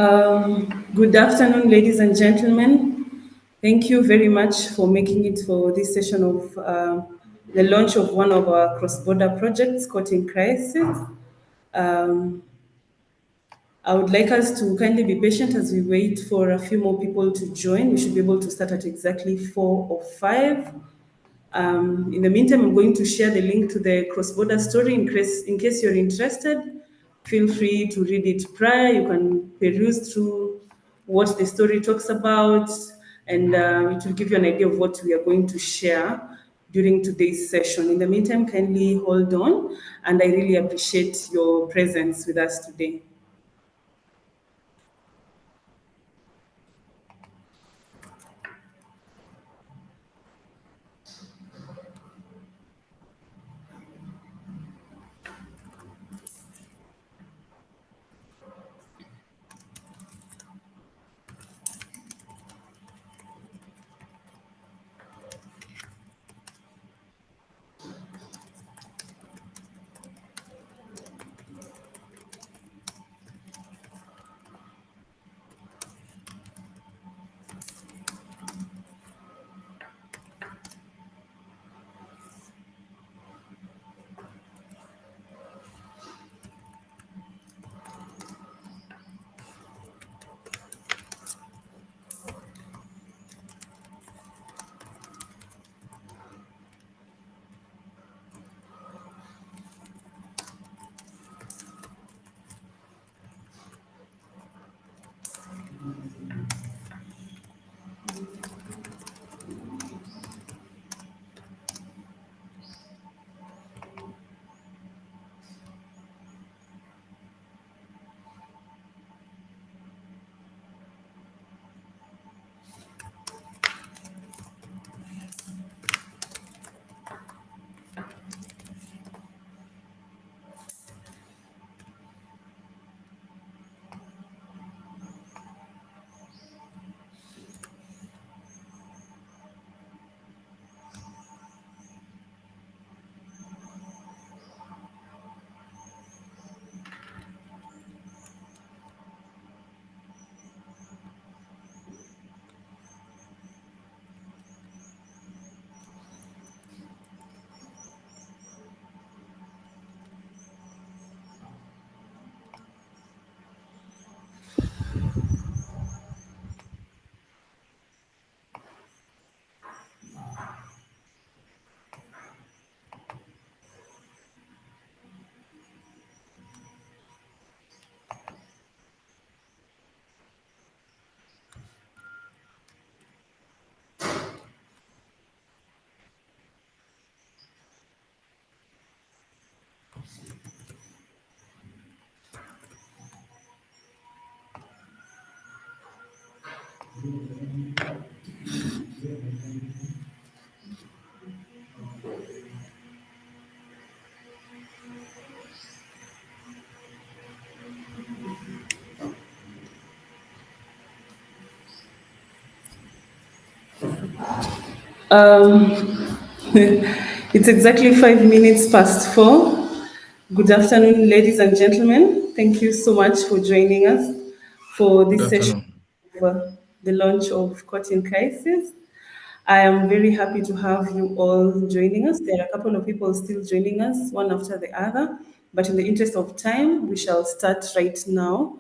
Good afternoon, ladies and gentlemen. Thank you very much for making it for this session of the launch of one of our cross-border projects, Caught in Crisis. I would like us to kindly be patient as we wait for a few more people to join. We should be able to start at exactly 4 or 5. In the meantime, I'm going to share the link to the cross-border story in case you're interested. Feel free to read it prior. You can peruse through what the story talks about, and it will give you an idea of what we are going to share during today's session. In the meantime, kindly hold on, and I really appreciate your presence with us today. Um, it's exactly 5 minutes past 4. Good afternoon, ladies and gentlemen. Thank you so much for joining us for Good this session afternoon. of the launch of Caught in Crisis. I am very happy to have you all joining us. There are a couple of people still joining us, one after the other, but in the interest of time, we shall start right now.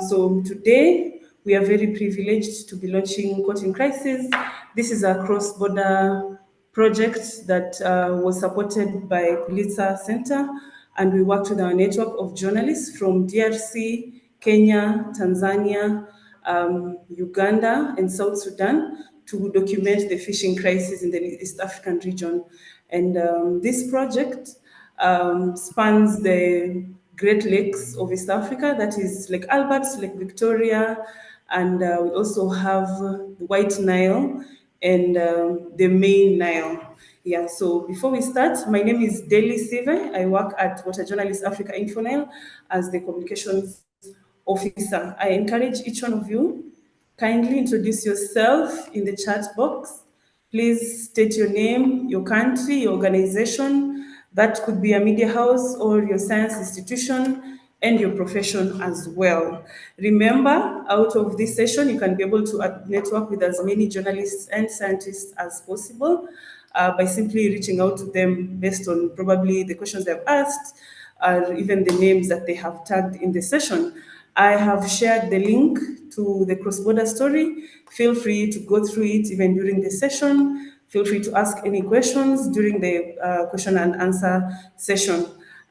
So today, we are very privileged to be launching Caught in Crisis. This is a cross-border project that was supported by Pulitzer Center, and we worked with our network of journalists from DRC, Kenya, Tanzania, Uganda, and South Sudan to document the fishing crisis in the East African region. And this project spans the Great Lakes of East Africa, that is Lake Albert, Lake Victoria, and we also have the White Nile and the main Nile. Yeah, so before we start, my name is Deli Sive. I work at Water Journalist Africa Infonile as the communications officer. I encourage each one of you, kindly introduce yourself in the chat box. Please state your name, your country, your organization. That could be a media house or your science institution. and your profession as well. Remember, out of this session, you can be able to network with as many journalists and scientists as possible by simply reaching out to them based on probably the questions they've asked or even the names that they have tagged in the session. I have shared the link to the cross-border story. Feel free to go through it even during the session. Feel free to ask any questions during the question and answer session.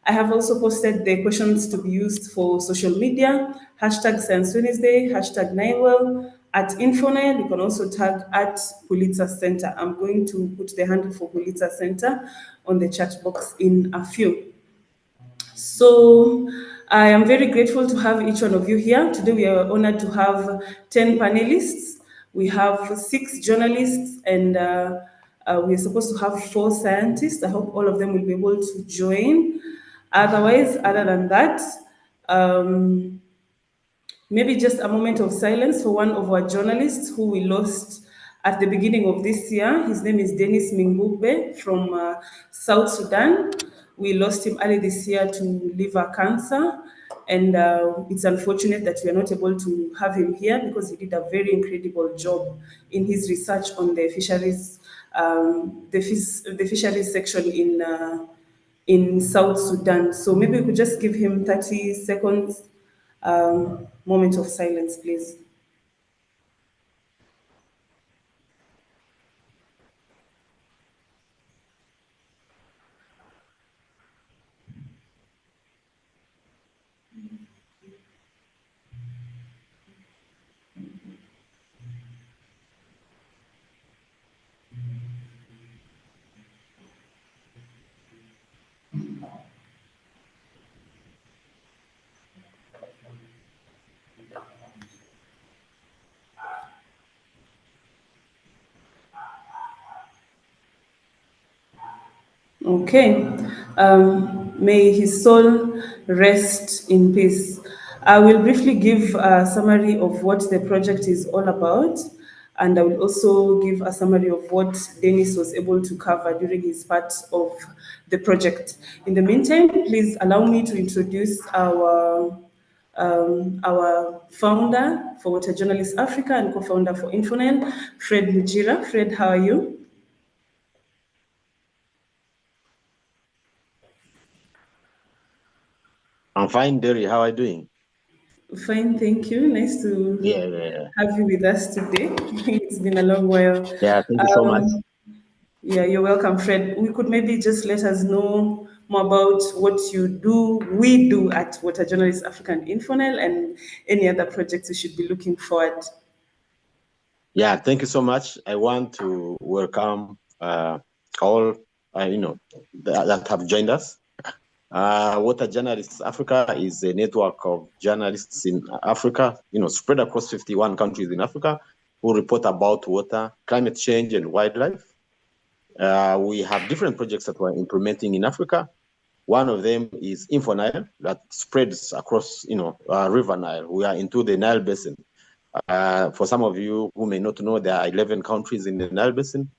I have also posted the questions to be used for social media, hashtag Science Wednesday, hashtag NileWell, at Infonile. You can also tag at Pulitzer Center. I'm going to put the handle for Pulitzer Center on the chat box in a few. So I am very grateful to have each one of you here. Today we are honored to have 10 panelists. We have 6 journalists and we're supposed to have 4 scientists. I hope all of them will be able to join. Otherwise, other than that, um, maybe just a moment of silence for one of our journalists who we lost at the beginning of this year. His name is Dennis Mingugbe from South Sudan. We lost him early this year to liver cancer. And it's unfortunate that we are not able to have him here because he did a very incredible job in his research on the fisheries, the fisheries section in South Sudan. So maybe we could just give him 30 seconds moment of silence, please. Okay. May his soul rest in peace. I will briefly give a summary of what the project is all about, and I will also give a summary of what Dennis was able to cover during his part of the project. In the meantime, please allow me to introduce our founder for Water Journalists Africa and co-founder for Infonel, Fred Mujira. Fred, how are you? I'm fine, Derry. How are you doing? Fine, thank you. Nice to Yeah. have you with us today. It's been a long while. Yeah, thank you so much. Yeah, you're welcome, Fred. We could maybe just let us know more about what you do, we do at Water Journalists Africa and Infonel, and any other projects we should be looking forward. Yeah, thank you so much. I want to welcome all that have joined us. Water Journalists Africa is a network of journalists in Africa, spread across 51 countries in Africa, who report about water, climate change, and wildlife. We have different projects that we're implementing in Africa. One of them is InfoNile that spreads across, River Nile. We are into the Nile Basin. For some of you who may not know, there are 11 countries in the Nile Basin.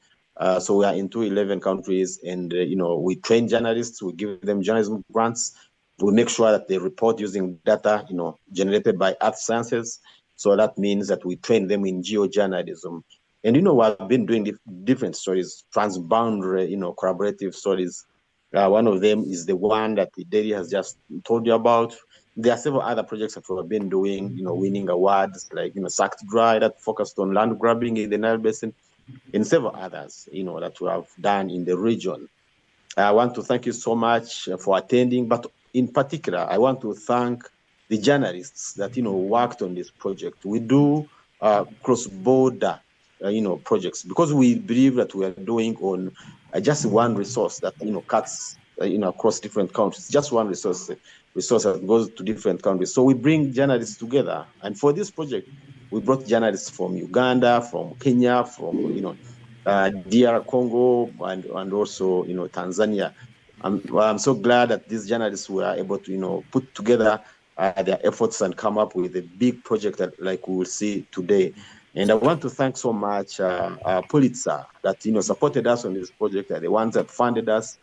So we are into 11 countries, and we train journalists. We give them journalism grants. We make sure that they report using data, generated by Earth Sciences. So that means that we train them in geojournalism. And we've been doing different stories, transboundary, collaborative stories. One of them is the one that Derry has just told you about. There are several other projects that we've been doing, winning awards like, Sucked Dry that focused on land grabbing in the Nile Basin, and several others, that we have done in the region. I want to thank you so much for attending, but in particular, I want to thank the journalists that, worked on this project. We do cross-border, projects because we believe that we are doing on just one resource that, cuts, across different countries, just one resource that goes to different countries. So we bring journalists together. And for this project, we brought journalists from Uganda, from Kenya, from, DR Congo, and also, Tanzania. I'm so glad that these journalists were able to, put together their efforts and come up with a big project that, like we will see today. And I want to thank so much Pulitzer that, supported us on this project. They're the ones that funded us,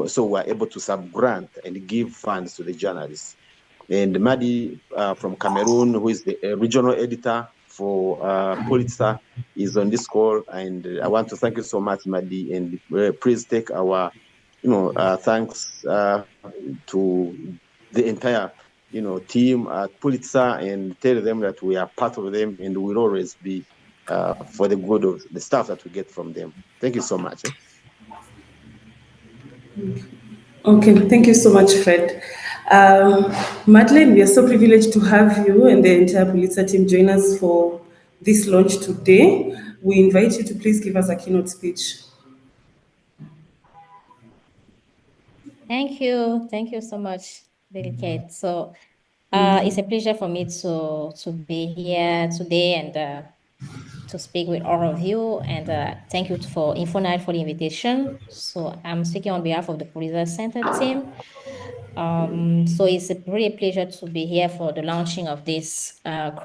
so we're able to sub-grant and give funds to the journalists. and Madi from Cameroon, who is the regional editor for Pulitzer, is on this call. And I want to thank you so much, Madi, and please take our, thanks to the entire, team at Pulitzer, and tell them that we are part of them and will always be for the good of the stuff that we get from them. Thank you so much. Okay, thank you so much, Fred. Madeleine, we are so privileged to have you and the entire Pulitzer team join us for this launch today. We invite you to please give us a keynote speech. Thank you. Thank you so much, Delicate. So it's a pleasure for me to be here today and to speak with all of you. And thank you for InfoNile for the invitation. So I'm speaking on behalf of the Pulitzer Center team. So it's a really pleasure to be here for the launching of this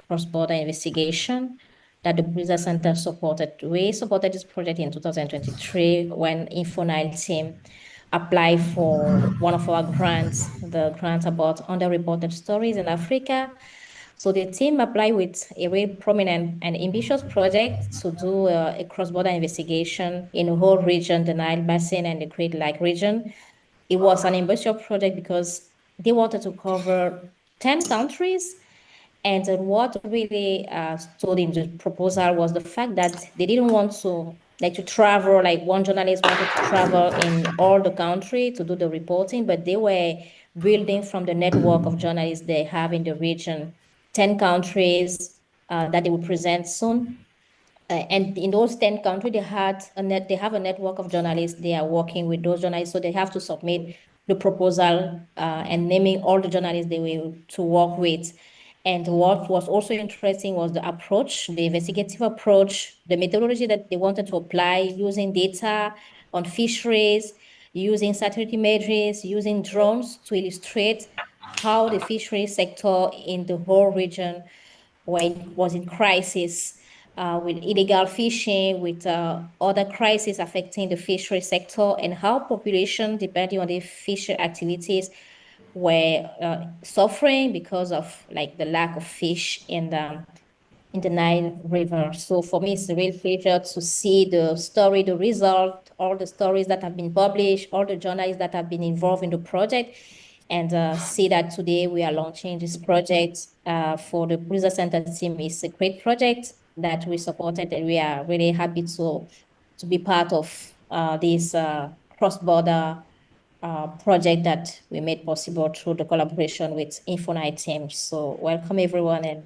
cross-border investigation that the Pulitzer Center supported. We supported this project in 2023 when InfoNile team applied for one of our grants, the grant about underreported stories in Africa. So the team applied with a very prominent and ambitious project to do a cross-border investigation in the whole region, the Nile Basin and the Great Lake region. It was an ambitious project because they wanted to cover 10 countries. And what really stood in the proposal was the fact that they didn't want to travel, like one journalist wanted to travel in all the country to do the reporting, but they were building from the network of journalists they have in the region, 10 countries that they will present soon. And in those 10 countries, they have a network of journalists. They are working with those journalists, so they have to submit the proposal and naming all the journalists they will to work with. And what was also interesting was the approach, the investigative approach, the methodology that they wanted to apply using data on fisheries, using satellite images, using drones to illustrate how the fishery sector in the whole region was in crisis with illegal fishing, with other crises affecting the fishery sector, and how population, depending on the fishery activities, were suffering because of the lack of fish in the Nile River. So for me, it's a real pleasure to see the story, the result, all the stories that have been published, all the journalists that have been involved in the project, and see that today we are launching this project for the Pulitzer Center team. It's a great project that we supported, and we are really happy to be part of this cross-border project that we made possible through the collaboration with InfoNile team. So welcome everyone, and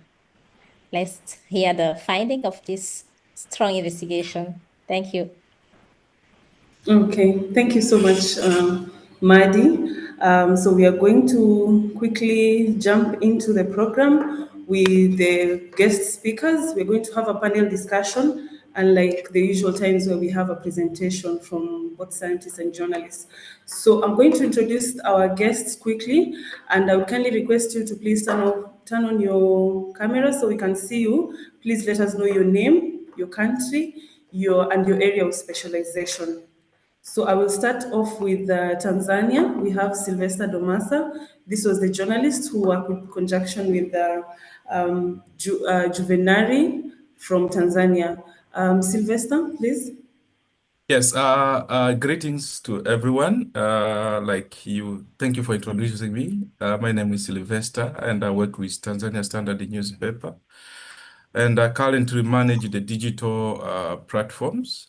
let's hear the finding of this strong investigation. Thank you. Okay, thank you so much, Madi. So we are going to quickly jump into the program with the guest speakers. We're going to have a panel discussion, unlike the usual times where we have a presentation from both scientists and journalists. So I'm going to introduce our guests quickly, and I would kindly request you to please turn on your camera so we can see you. Please let us know your name, your country, and your area of specialization. So I will start off with Tanzania. We have Sylvester Domasa. This was the journalist who worked in conjunction with Juvenari from Tanzania. Sylvester, please. Yes, greetings to everyone. Thank you for introducing me. My name is Sylvester, and I work with Tanzania Standard newspaper. And I currently manage the digital platforms.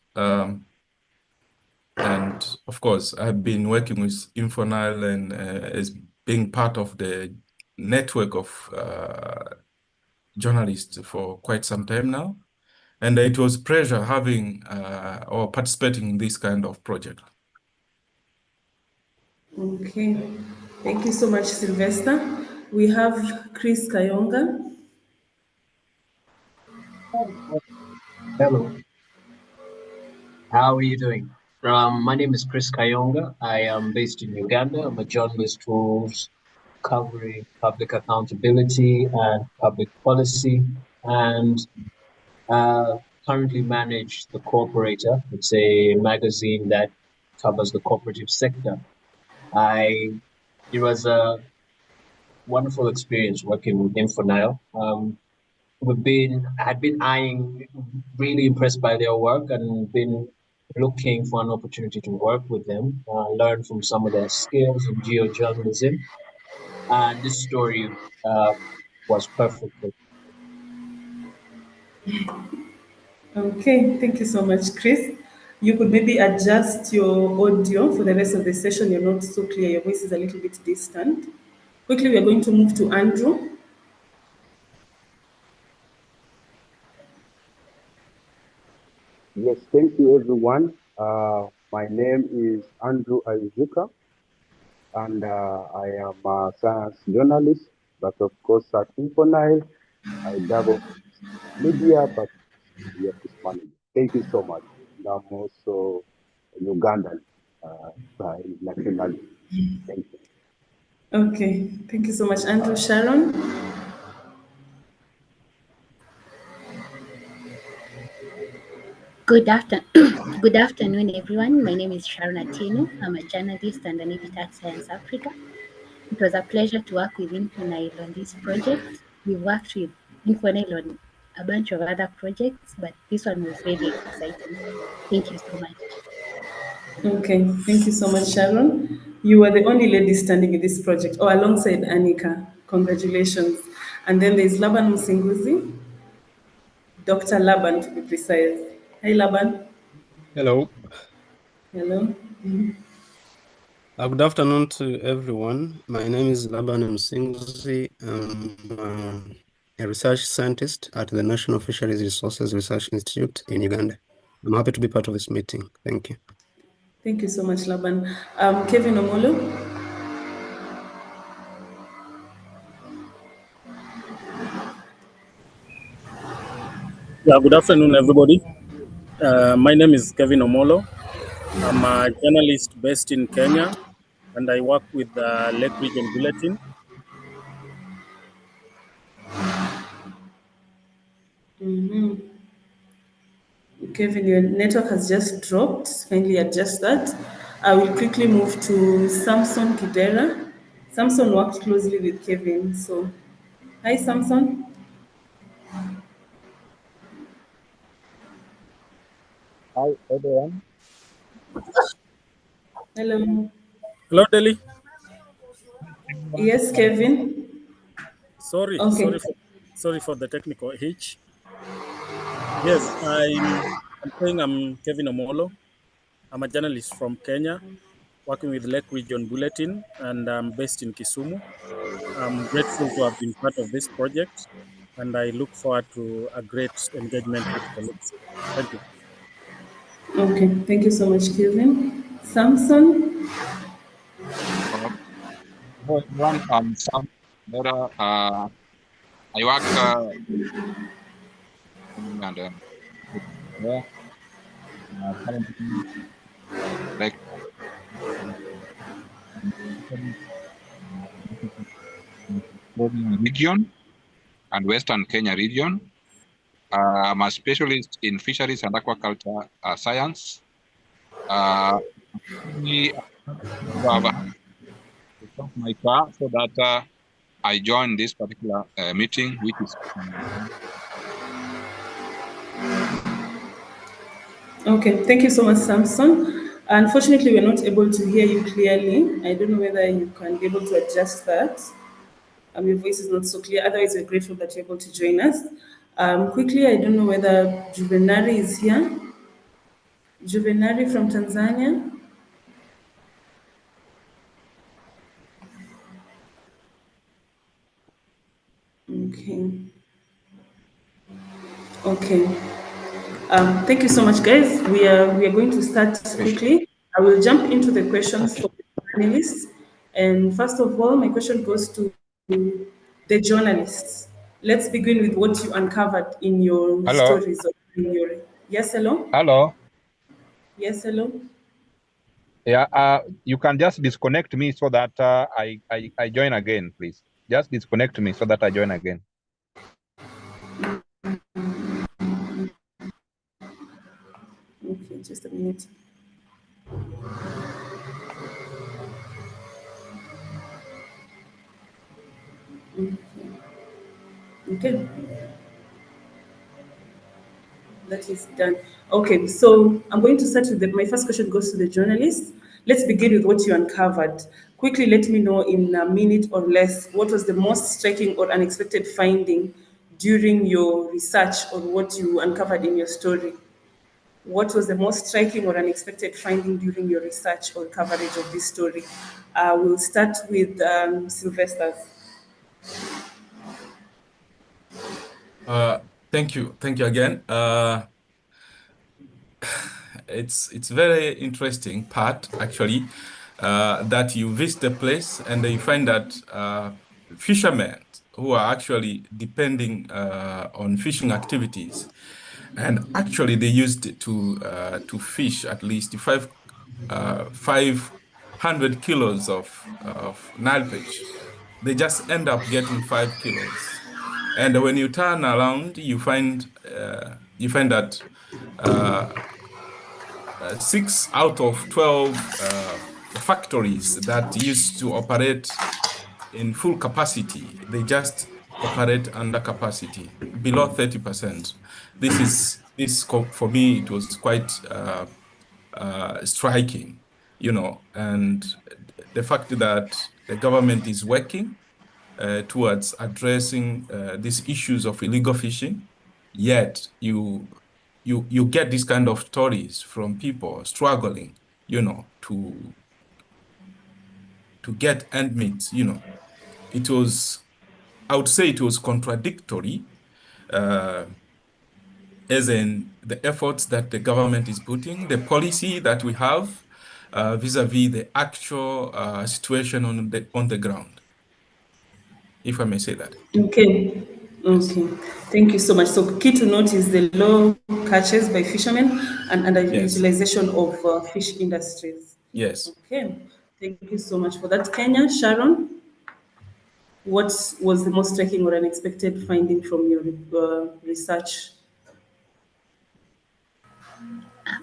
And of course, I've been working with InfoNile and as being part of the network of journalists for quite some time now. And it was a pleasure having or participating in this kind of project. Okay. Thank you so much, Sylvester. We have Chris Kayonga. Hello, how are you doing? My name is Chris Kayonga. I am based in Uganda. I'm a journalist who's covering public accountability and public policy, and uh, currently manage the Corporator. It's a magazine that covers the cooperative sector. I it was a wonderful experience working with him for Nile. I had been eyeing, really impressed by their work, and been looking for an opportunity to work with them, learn from some of their skills in geojournalism. And this story was perfect. Okay, thank you so much, Chris. You could maybe adjust your audio for the rest of the session. You're not so clear. Your voice is a little bit distant. Quickly, we are going to move to Andrew. Yes, thank you, everyone. My name is Andrew Aizuka, and I am a science journalist. But of course, at Infonile, I dabble in media, but we are mismanagement. Thank you so much. And I'm also a Ugandan by nationality. Thank you. Okay, thank you so much, Andrew. Sharon. Good afternoon, everyone. My name is Sharon Atieno. I'm a journalist and an editor at Science Africa. It was a pleasure to work with Infonile on this project. We've worked with Infonile on a bunch of other projects, but this one was really exciting. Thank you so much. Okay, thank you so much, Sharon. You were the only lady standing in this project, or alongside Anika. Congratulations. And then there's Laban Musinguzi, Dr. Laban to be precise. Hi, Laban. Hello. Hello. Good afternoon to everyone. My name is Laban Msingzi. I'm a research scientist at the National Fisheries Resources Research Institute in Uganda. I'm happy to be part of this meeting. Thank you. Thank you so much, Laban. Kevin Omolo. Yeah, good afternoon, everybody. My name is Kevin Omolo. I'm a journalist based in Kenya, and I work with the Lake Region Bulletin. Kevin, your network has just dropped. Kindly adjust that. I will quickly move to Samson Kidera. Samson worked closely with Kevin. So, hi, Samson. Hi, everyone. Hello. Hello, Delhi. Yes, Kevin. Sorry, Okay. sorry for the technical hitch. Yes, I'm saying I'm Kevin Omolo. I'm a journalist from Kenya, working with Lake Region Bulletin, and I'm based in Kisumu. I'm grateful to have been part of this project, and I look forward to a great engagement with colleagues. Thank you. Okay. Thank you so much, Kevin. Samson. Hello, everyone. I'm Sam Bera. I work and there. Currently, like region and Western Kenya region. I'm a specialist in fisheries and aquaculture science. We have my car so that I joined this particular meeting, which is Okay. Thank you so much, Samson. Unfortunately, we're not able to hear you clearly. I don't know whether you can be able to adjust that. Your voice is not so clear. Otherwise, we're grateful that you're able to join us. Quickly, I don't know whether Juvenari is here. Juvenari from Tanzania. Okay. Okay. Thank you so much, guys. We are going to start quickly. I will jump into the questions for the panelists. And first of all, my question goes to the journalists. Let's begin with what you uncovered in your hello, stories. Or in your yes, hello. hello. Yes, hello. Yeah, you can just disconnect me so that I join again, please. Just disconnect me so that I join again. Okay, just a minute. Okay, that is done. Okay, so I'm going to start with my first question goes to the journalist. Let's begin with what you uncovered. Quickly, let me know in a minute or less what was the most striking or unexpected finding during your research or what you uncovered in your story. What was the most striking or unexpected finding during your research or coverage of this story? We'll start with Sylvester's. Uh, thank you again. It's very interesting part actually that you visit the place and you find that fishermen who are actually depending on fishing activities, and actually they used to fish at least 500 kilos of Nile perch. They just end up getting 5 kilos, and when you turn around, you find that. Uh, 6 out of 12 factories that used to operate in full capacity, they just operate under capacity, below 30%. For me, it was quite striking, and the fact that the government is working towards addressing these issues of illegal fishing, yet you get these kind of stories from people struggling, to get end meet. It was, I would say, it was contradictory, uh, as in the efforts that the government is putting, the policy that we have vis-a-vis the actual situation on the ground, if I may say that. Okay. Yes. Okay. Thank you so much. So, key to note is the low catches by fishermen and Yes. underutilization of fish industries. Yes. Okay. Thank you so much for that. Kenya, Sharon, what was the most striking or unexpected finding from your research?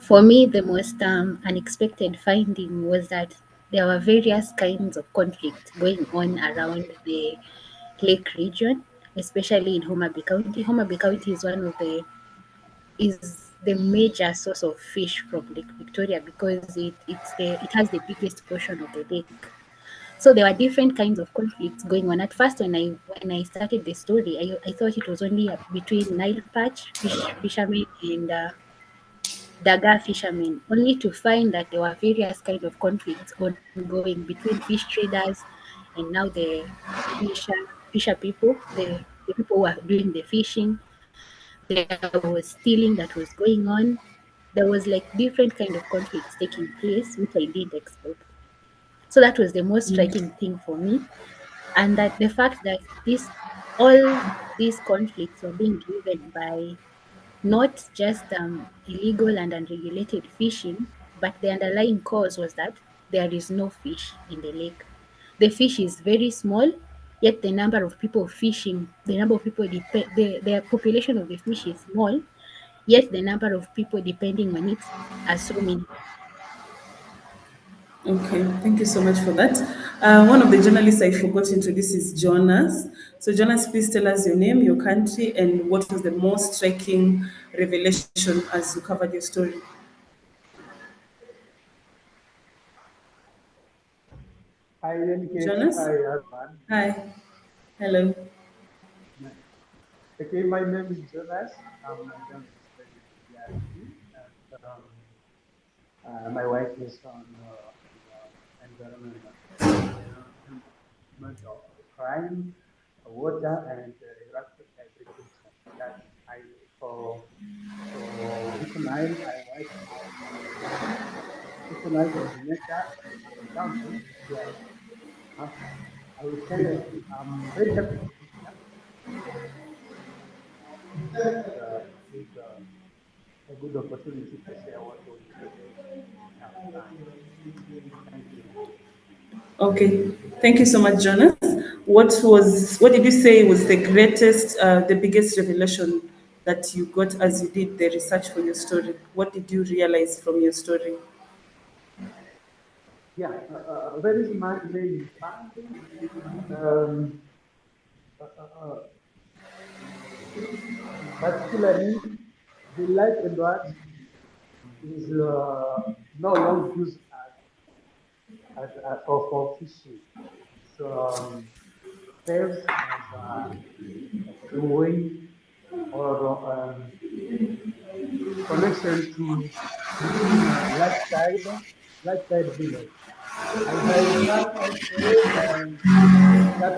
For me, the most unexpected finding was that there were various kinds of conflict going on around the lake region, especially in Homa Bay County. Homa Bay County is the major source of fish from Lake Victoria because it has the biggest portion of the lake. So there were different kinds of conflicts going on. At first, when I started the story, I thought it was only between Nile perch fishermen and Daga fishermen, only to find that there were various kind of conflicts ongoing between fish traders and now the fisher people, the people who are doing the fishing. There was stealing that was going on. There was like different kind of conflicts taking place, which I didn't expect. So that was the most striking thing for me, and that the fact that all these conflicts were being driven by not just illegal and unregulated fishing, but the underlying cause was that there is no fish in the lake. The fish is very small, yet the number of people fishing, the number of people, the population of the fish is small, yet the number of people depending on it are so many. Okay, thank you so much for that. One of the journalists I forgot to introduce is Jonas. So, Jonas, please tell us your name, your country, and what was the most striking revelation as you covered your story. Hi, Delicate. Jonas? Hi, everyone. Hi. Hello. Okay, my name is Jonas. I'm a journalist based in DRC. And, my wife is on environment of crime, water, and agriculture. That I for Vision Nile, I work as Vision Nile coordinator at the council in DRC. I would say I'm very happy to be here. It's a good opportunity to share what we have done. Thank you. Okay, thank you so much, Jonas. What did you say was the greatest, the biggest revelation that you got as you did the research for your story? What did you realize from your story? Yeah, there is my main finding. Um, particularly the life and what is no longer used for fishing. So serves as a way or connection to between lifestyle village. I have heard also that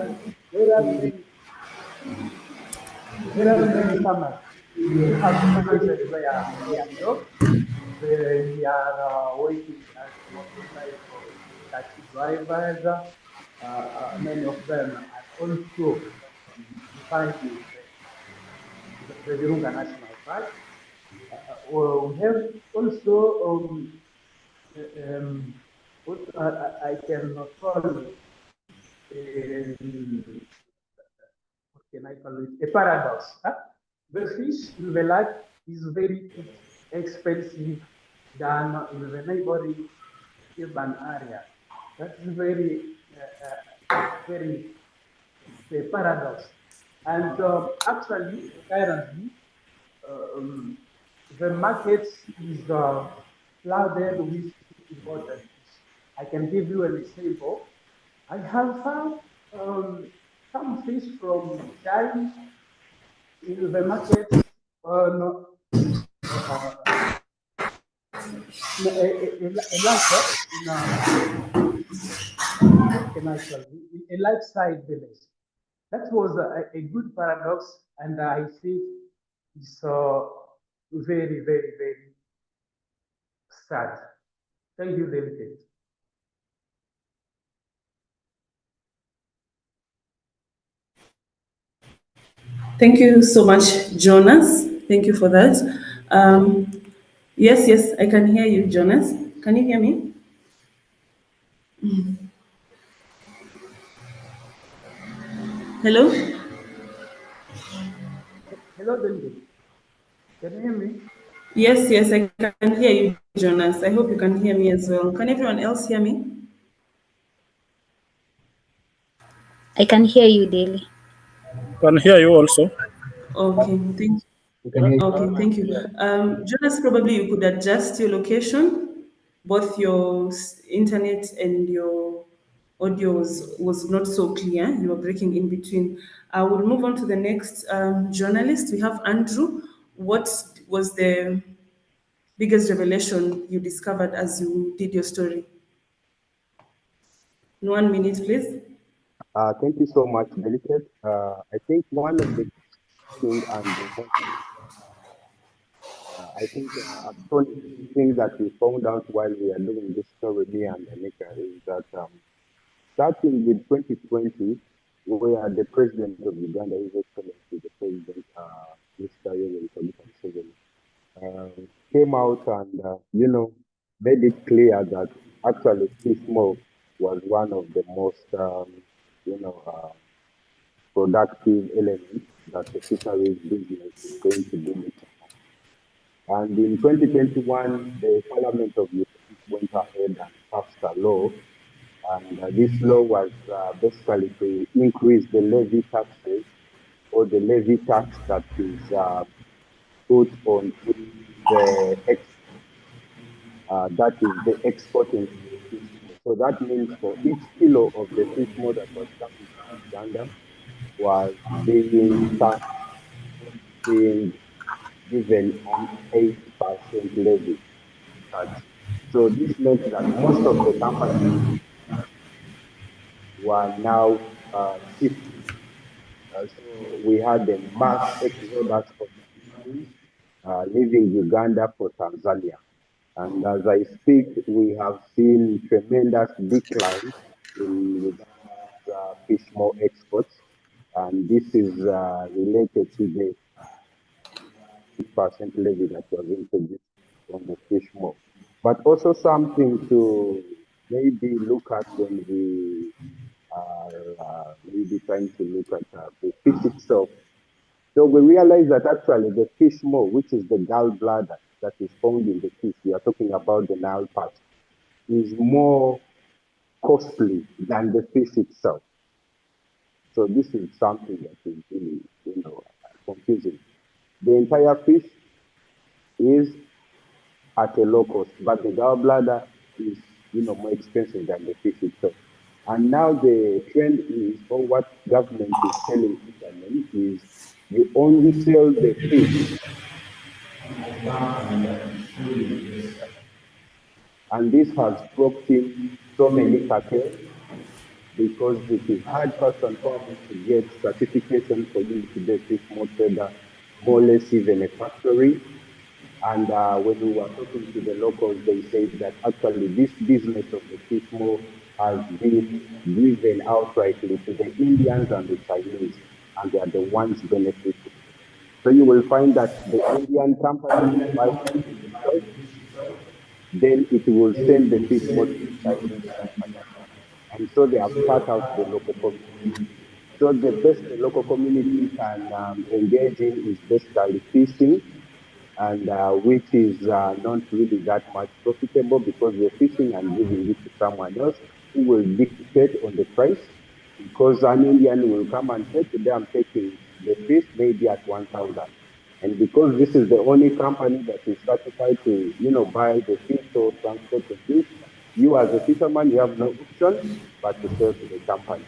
there are many farmers who have planted their crops. They are working as motorcycle taxi drivers. Many of them are also defining the Virunga National Park. We have also what I can call what can I call it? A paradox. Huh? The fish in the lake is very expensive than in the neighboring urban area. That's very a paradox. And actually, currently, um, the market is flooded with imported fish. I can give you an example. I have found some fish from China in the market on a livestock in what can I call it? A lifestyle village. That was a good paradox, and I think it's very, very, very sad. Thank you, David. Thank you so much, Jonas. Thank you for that. Yes, I can hear you, Jonas. Can you hear me? Hello? Hello, David. Can you hear me? Yes, I can hear you, Jonas. I hope you can hear me as well. Can everyone else hear me? I can hear you, Daily. Can hear you also. Okay, You can hear thank you. Jonas, probably you could adjust your location. Both your internet and your audio was not so clear. You were breaking in between. I will move on to the next journalist. We have Andrew. What was the biggest revelation you discovered as you did your story? In 1 minute, please. Thank you so much, Delicate. I think one of the thing and the most, I think, astonishing thing that we found out while we are doing this story, me and Anika, is that starting with 2020, where the president of Uganda, His Excellency, the President, Mr. Yoweri Kaguta Museveni, came out and, made it clear that actually fish smoke was one of the most, productive elements that the fisheries business is going to do. And in 2021, the Parliament of Uganda went ahead and passed a law, and this law was basically to increase the levy taxes or the levy tax that is put on the that is the exporting fish meal. So that means for each kilo of the fish meal that was coming to Uganda was being given an 8% levy tax. So this meant that most of the companies were now shifting. So we had a mass exodus of fisheries leaving Uganda for Tanzania. And as I speak, we have seen tremendous decline in Uganda's fish meal exports. And this is related to the 8% levy that was introduced on the fish meal. But also something to maybe look at when we are maybe trying to look at the fish itself. So we realize that actually the fish meal, which is the gallbladder that is found in the fish, we are talking about the Nile perch, is more costly than the fish itself. So this is something that is really, confusing. The entire fish is at a low cost, but the gallbladder is, more expensive than the fish itself. And now the trend is, or what government is telling fishermen is, you only sell the fish to the company that is fully registered. And this has brought in so many cartels because it is hard first and foremost to get certification for you to be a fish mold trader, more or less even a factory. And when we were talking to the locals, they said that actually this business of the fish mold has been given outrightly to the Indians and the Chinese, and they are the ones benefiting. So you will find that the Indian company will buy the fish itself, then it will send the fish mold to the Chinese company. And so they have cut out the local community. So the best the local community can engage in is basically fishing, and which is not really that much profitable because you're fishing and giving it to someone else who will dictate on the price, because an Indian will come and say, today I'm taking the fish maybe at 1,000. And because this is the only company that is certified to, buy the fish or transport the fish, you as a fisherman, you have no option but to sell to the company.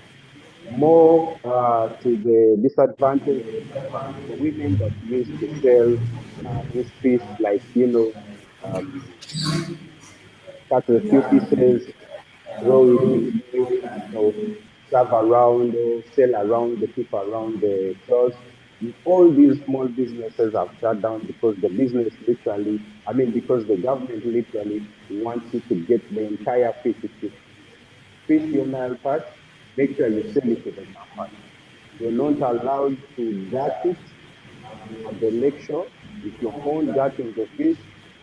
More to the disadvantage for women that used to sell this fish, like, cut a few pieces, throw it in milk, serve around or sell around the people around the stores. All these small businesses have shut down because the business because the government literally wants you to get the entire fish. If you fish your Nile perch, make sure you sell it to the company. You're not allowed to gut it at the lecture. If you're found gutting the fish,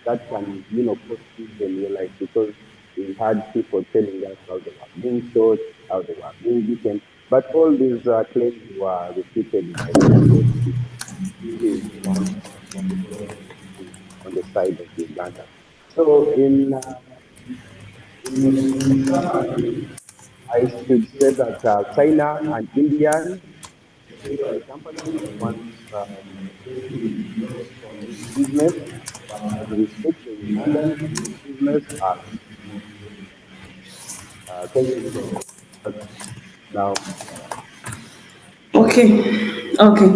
that can, cost you in your life, because we had people telling us how they were being shot, how they were being beaten. But all these claims were repeated by the people. This is not what the government is doing on the side of Uganda. So in summary, I should say that China and Indian, especially companies, want basically to profit from this business, but as we speak, the Ugandans in this business are not doing that. Thank you so much. Now, Okay,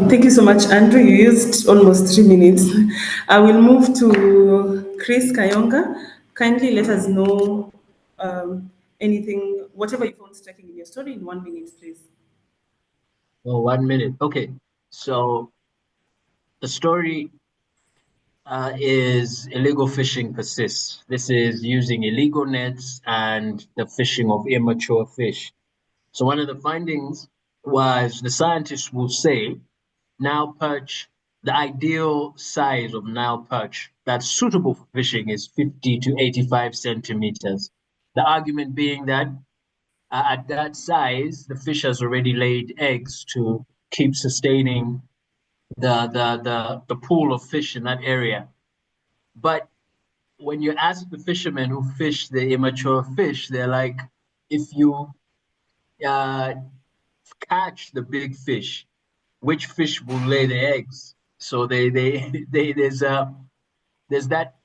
thank you so much, Andrew. You used almost 3 minutes. I will move to Chris Kayonga. Kindly let us know anything, whatever you found striking in your story, in 1 minute, please. Oh, 1 minute. Okay. So the story is illegal fishing persists. This is using illegal nets and the fishing of immature fish. So one of the findings was the scientists will say Nile perch, the ideal size of Nile perch that's suitable for fishing is 50 to 85 centimeters. The argument being that at that size, the fish has already laid eggs to keep sustaining the pool of fish in that area. But when you ask the fishermen who fish the immature fish, they're like, if you uh, catch the big fish, which fish will lay the eggs? So there's that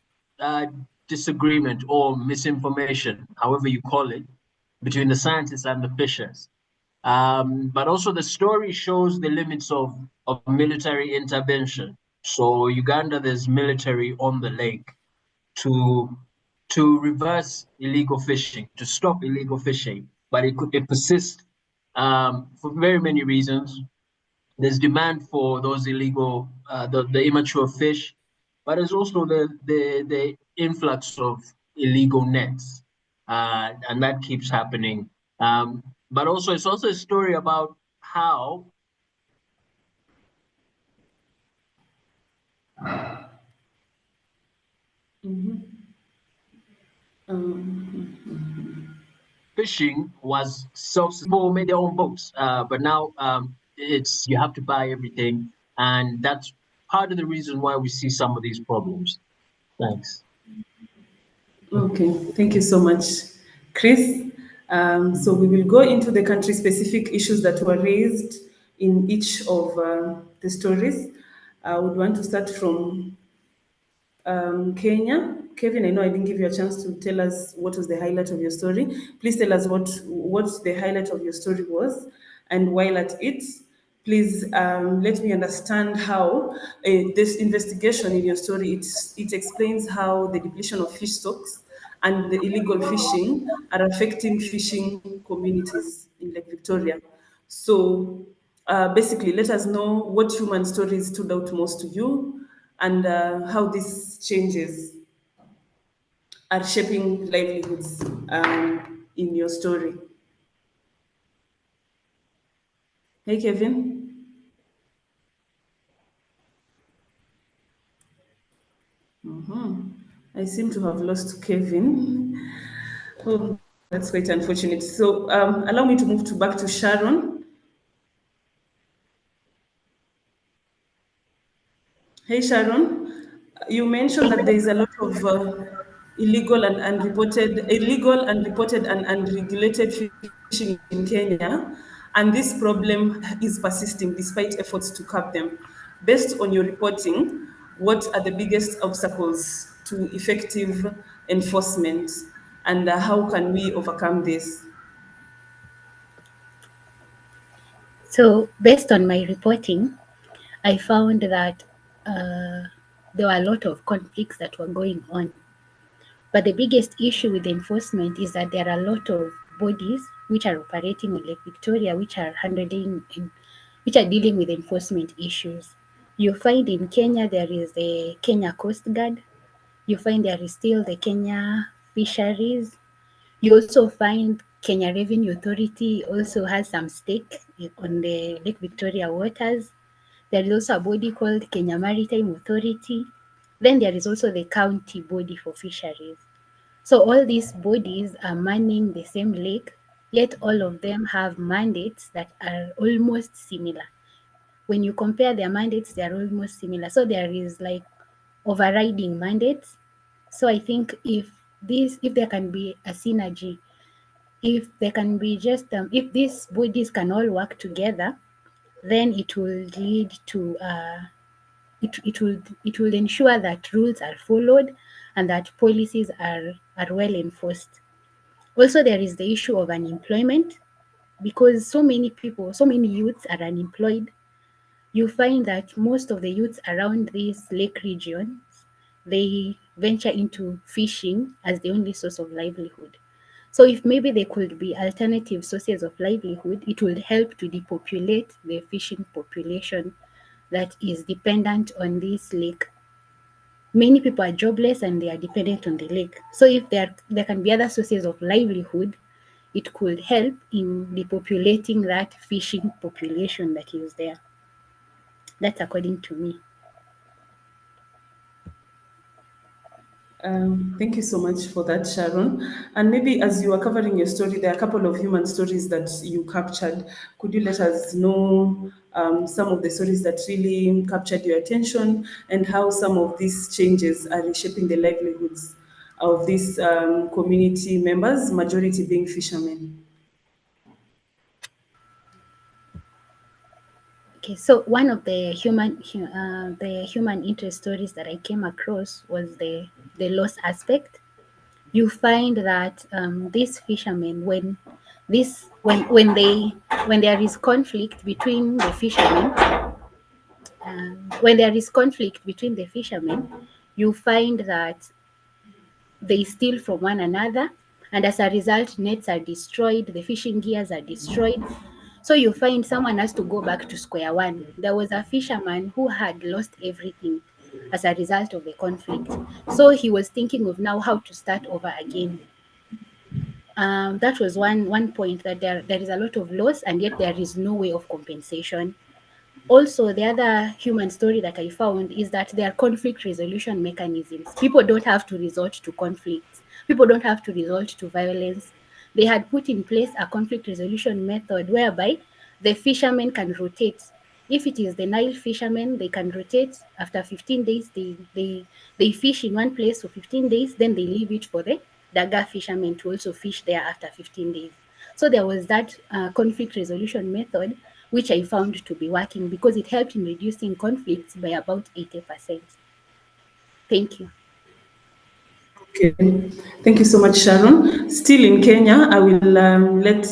disagreement or misinformation, however you call it, between the scientists and the fishers. But also the story shows the limits of military intervention. So Uganda, there's military on the lake to reverse illegal fishing, to stop illegal fishing, but it persists for very many reasons. There's demand for those illegal, the immature fish, but there's also the influx of illegal nets, and that keeps happening. But also, it's also a story about how fishing was people made their own boats, but now it's you have to buy everything, and that's part of the reason why we see some of these problems. Thanks. Okay, thank you so much, Chris. So we will go into the country-specific issues that were raised in each of the stories. I would want to start from Kenya. Kevin, I know I didn't give you a chance to tell us what was the highlight of your story. Please tell us what the highlight of your story was, and while at it, please let me understand how this investigation in your story it explains how the depletion of fish stocks and the illegal fishing are affecting fishing communities in Lake Victoria. So basically, let us know what human stories stood out most to you and how these changes are shaping livelihoods in your story. Hey, Kevin. I seem to have lost Kevin. Oh, that's quite unfortunate. So allow me to move back to Sharon. Hey, Sharon. You mentioned that there is a lot of illegal, unreported, and unregulated fishing in Kenya, and this problem is persisting despite efforts to curb them. Based on your reporting, what are the biggest obstacles to effective enforcement, and how can we overcome this? So, based on my reporting, I found that there were a lot of conflicts that were going on. But the biggest issue with enforcement is that there are a lot of bodies which are operating on Lake Victoria, which are which are dealing with enforcement issues. You find in Kenya there is the Kenya Coast Guard. You find there is still the Kenya Fisheries. You also find Kenya Revenue Authority also has some stake on the Lake Victoria waters. There is also a body called Kenya Maritime Authority. Then there is also the county body for fisheries. So all these bodies are manning the same lake, yet all of them have mandates that are almost similar. When you compare their mandates, they are almost similar. So there is like overriding mandates. So I think if there can be a synergy, if there can be just if these bodies can all work together, then it will lead to it will ensure that rules are followed and that policies are well enforced. Also, there is the issue of unemployment because so many people, so many youths are unemployed. You find that most of the youths around these lake regions, they venture into fishing as the only source of livelihood. So if maybe there could be alternative sources of livelihood, it would help to depopulate the fishing population that is dependent on this lake. Many people are jobless and they are dependent on the lake. So if there can be other sources of livelihood, it could help in depopulating that fishing population that is there. That's according to me. Thank you so much for that, Sharon. And maybe as you are covering your story, there are a couple of human stories that you captured. Could you let us know some of the stories that really captured your attention and how some of these changes are reshaping the livelihoods of these community members, majority being fishermen? Okay, so one of the human interest stories that I came across was the loss aspect. You find that these fishermen, when there is conflict between the fishermen, you find that they steal from one another, and as a result, nets are destroyed, the fishing gears are destroyed. So you find someone has to go back to square one. There was a fisherman who had lost everything as a result of the conflict. So he was thinking of now how to start over again. That was one point, that there is a lot of loss and yet there is no way of compensation. Also, the other human story that I found is that there are conflict resolution mechanisms. People don't have to resort to conflicts. People don't have to resort to violence. They had put in place a conflict resolution method whereby the fishermen can rotate. If it is the Nile fishermen, they can rotate. After 15 days, they fish in one place for 15 days, then they leave it for the Daga fishermen to also fish there after 15 days. So there was that conflict resolution method, which I found to be working because it helped in reducing conflicts by about 80%. Thank you. Okay, thank you so much, Sharon. Still in Kenya, I will let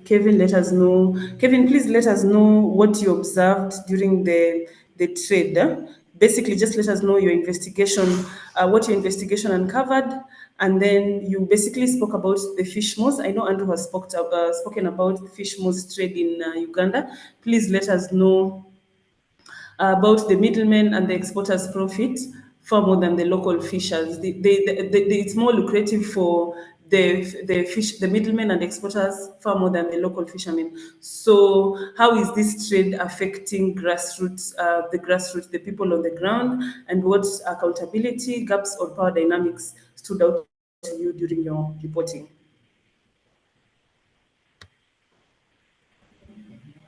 Kevin let us know. Kevin, please let us know what you observed during the trade. Basically, just let us know your investigation, what your investigation uncovered, and then you basically spoke about the fish moss. I know Andrew has spoken about the fish moss trade in Uganda. Please let us know about the middlemen and the exporters' profit far more than the local fishers. It's more lucrative for the middlemen and exporters far more than the local fishermen. So, how is this trade affecting the people on the ground, and what accountability gaps or power dynamics stood out to you during your reporting?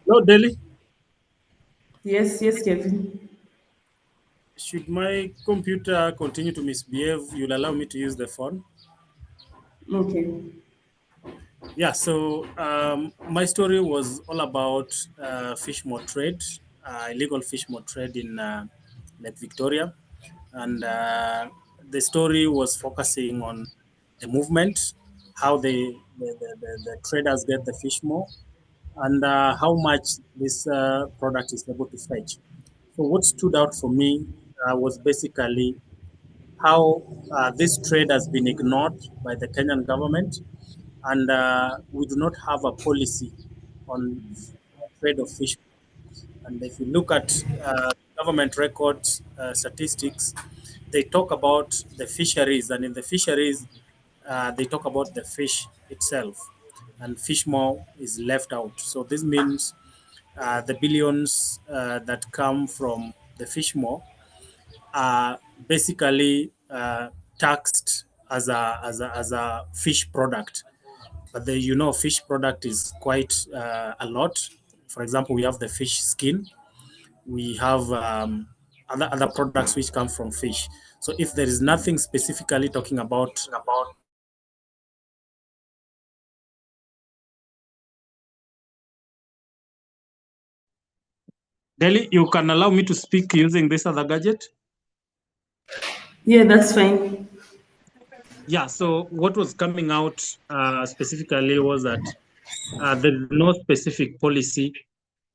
Hello, Delhi. Yes, Kevin. Should my computer continue to misbehave, you'll allow me to use the phone? Okay. Yeah, so my story was all about fish moth trade, illegal fish moth trade in Lake Victoria. And the story was focusing on the movement, how the traders get the fish more, and how much this product is able to fetch. So what stood out for me was basically how this trade has been ignored by the Kenyan government, and we do not have a policy on trade of fish. And if you look at government records, statistics, they talk about the fisheries, and in the fisheries, they talk about the fish itself, and fish more is left out. So this means the billions that come from the fish more are basically taxed as a fish product. But fish product is quite a lot. For example, we have the fish skin. We have other products which come from fish. So if there is nothing specifically talking about Delhi, you can allow me to speak using this other gadget? Yeah, that's fine. Yeah, so what was coming out specifically was that there is no specific policy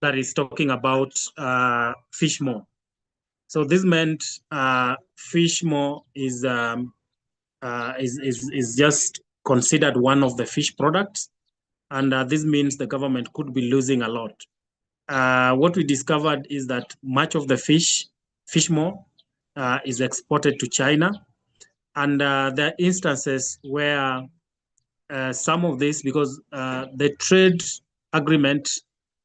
that is talking about fish more. So this meant fish more is just considered one of the fish products, and this means the government could be losing a lot. What we discovered is that much of the fish more, is exported to China, and there are instances where some of this, because the trade agreement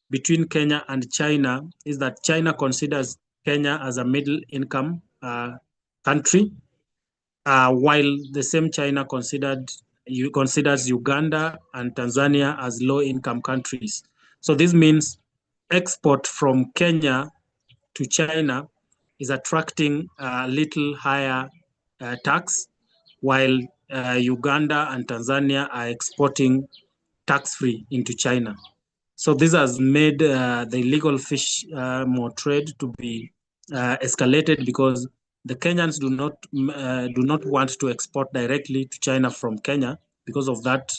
between Kenya and China is that China considers Kenya as a middle income country, while the same China considers Uganda and Tanzania as low income countries. So this means export from Kenya to China is attracting a little higher tax, while Uganda and Tanzania are exporting tax-free into China. So this has made the illegal fish more trade to be escalated, because the Kenyans do not want to export directly to China from Kenya because of that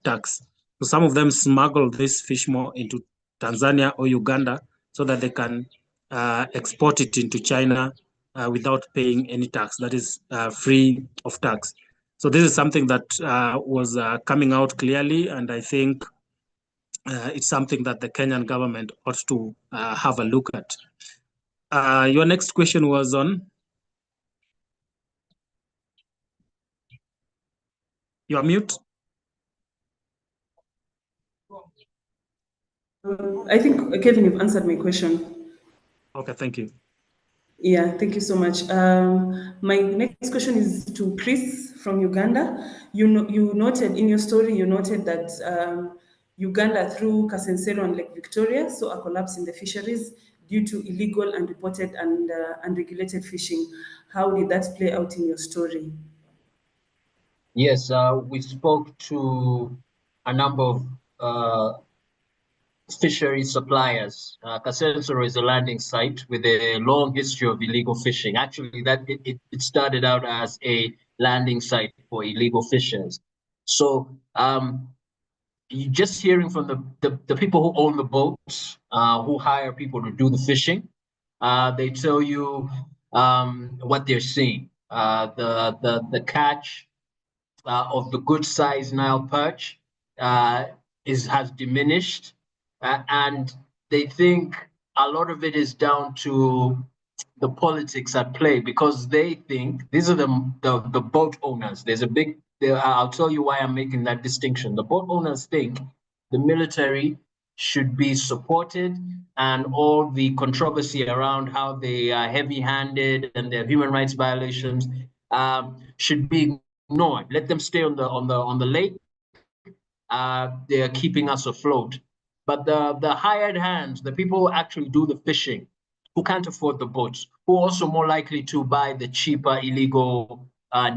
tax. So some of them smuggle this fish more into Tanzania or Uganda so that they can export it into China without paying any tax. That is free of tax. So this is something that was coming out clearly, and I think it's something that the Kenyan government ought to have a look at. Your next question was on? You are mute. I think, Kevin, you've answered my question. Okay, thank you. Yeah, thank you so much. My next question is to Chris from Uganda. You noted in your story, you noted that Uganda, through Kasensero and Lake Victoria, saw a collapse in the fisheries due to illegal, unreported, and unregulated fishing. How did that play out in your story? Yes, we spoke to a number of fishery suppliers. Kasensoro is a landing site with a long history of illegal fishing. Actually, it started out as a landing site for illegal fishers. So you just hearing from the people who own the boats, who hire people to do the fishing, they tell you what they're seeing. The catch of the good size Nile perch has diminished, and they think a lot of it is down to the politics at play, because they think these are the boat owners. I'll tell you why I'm making that distinction. The boat owners think the military should be supported, and all the controversy around how they are heavy-handed and their human rights violations should be ignored. Let them stay on the lake. They are keeping us afloat. But the hired hands, the people who actually do the fishing, who can't afford the boats, who are also more likely to buy the cheaper illegal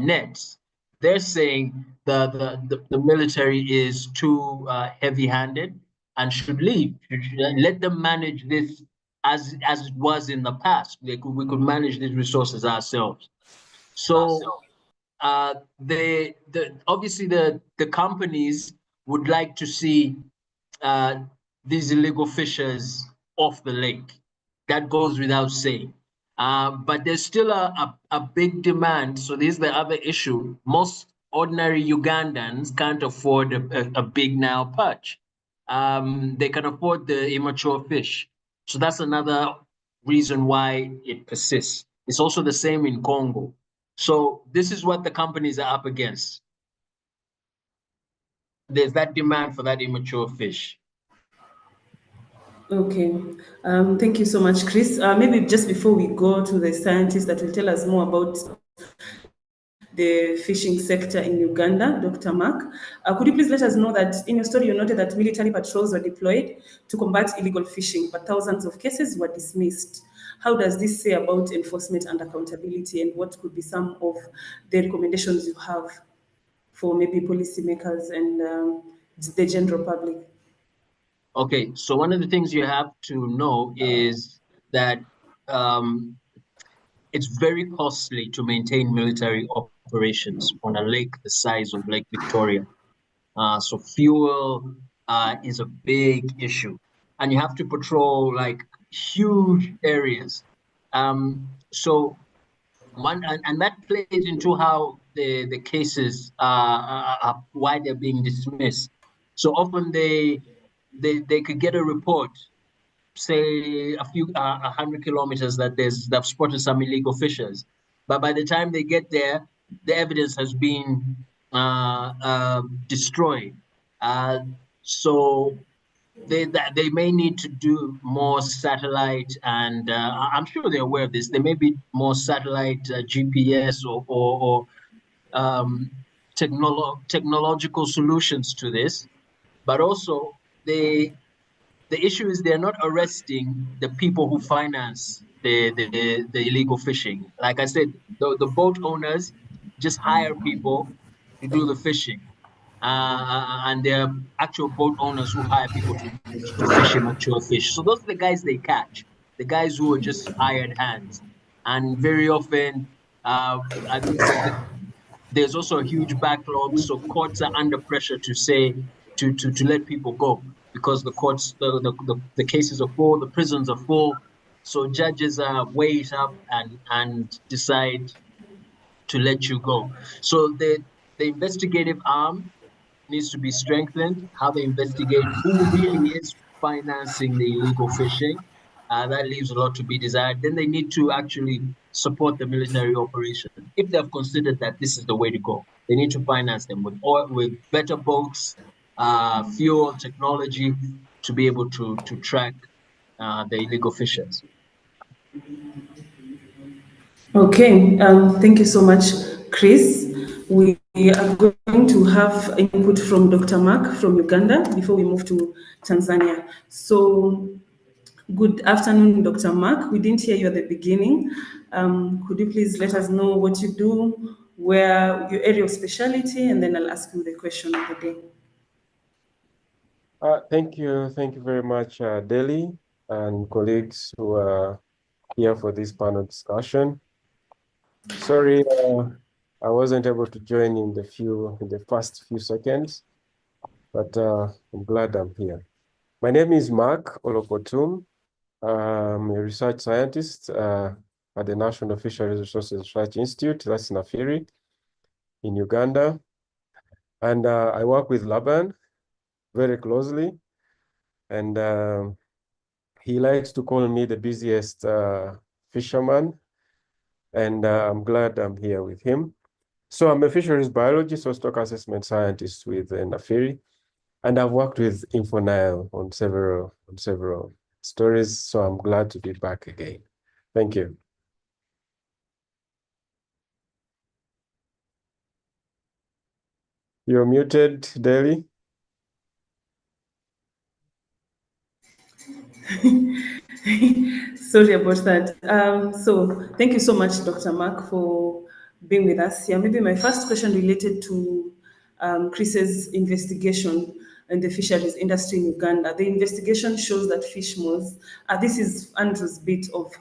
nets, they're saying the military is too heavy-handed and should leave. Let them manage this as it was in the past. We could manage these resources ourselves. So obviously the companies would like to see these illegal fishers off the lake. That goes without saying. But there's still a big demand. So this is the other issue. Most ordinary Ugandans can't afford a big Nile perch. They can afford the immature fish. So that's another reason why it persists. It's also the same in Congo. So this is what the companies are up against. There's that demand for that immature fish. Okay, thank you so much, Chris. Maybe just before we go to the scientist that will tell us more about the fishing sector in Uganda, Dr. Mark, could you please let us know that in your story you noted that military patrols were deployed to combat illegal fishing, but thousands of cases were dismissed. How does this say about enforcement and accountability, and what could be some of the recommendations you have for maybe policymakers and the general public? Okay, so one of the things you have to know is that it's very costly to maintain military operations on a lake the size of Lake Victoria. So fuel is a big issue, and you have to patrol like huge areas. So and that plays into how the cases why they're being dismissed. So often they could get a report, say a few 100 kilometers, that they've spotted some illegal fishers, but by the time they get there, the evidence has been destroyed. So they may need to do more satellite, and I'm sure they're aware of this. There may be more satellite GPS or technological solutions to this, but also the issue is they're not arresting the people who finance the illegal fishing. Like I said, the boat owners just hire people to do the fishing. And they're actual boat owners who hire people to fish immature fish. So those are the guys they catch, the guys who are just hired hands. And very often, there's also a huge backlog. So courts are under pressure to say, to let people go, because the courts, the cases are full, the prisons are full. So judges weigh it up and decide to let you go. So the investigative arm needs to be strengthened, how they investigate who really is financing the illegal fishing. That leaves a lot to be desired. Then they need to actually support the military operation. If they've considered that this is the way to go, they need to finance them with better boats, fuel, technology, to be able to track the illegal fishers. Okay, thank you so much, Chris. We are going to have input from Dr. Mark from Uganda before we move to Tanzania. So, good afternoon, Dr. Mark. We didn't hear you at the beginning. Could you please let us know what you do, where your area of specialty, and then I'll ask you the question of the day. Thank you very much, Delhi and colleagues who are here for this panel discussion. Sorry, I wasn't able to join in the first few seconds, but I'm glad I'm here. My name is Mark Olokotum. I'm a research scientist at the National Fisheries Resources Research Institute, that's in Afiri, in Uganda. And I work with Laban very closely. And he likes to call me the busiest fisherman. And I'm glad I'm here with him. So I'm a fisheries biologist or stock assessment scientist with Nafiri. And I've worked with InfoNile on several stories. So I'm glad to be back again. Thank you. You're muted, Delhi. Sorry about that. So thank you so much, Dr. Mark, for being with us here. Maybe my first question related to Chris's investigation in the fisheries industry in Uganda. The investigation shows that fish moths, this is Andrew's bit of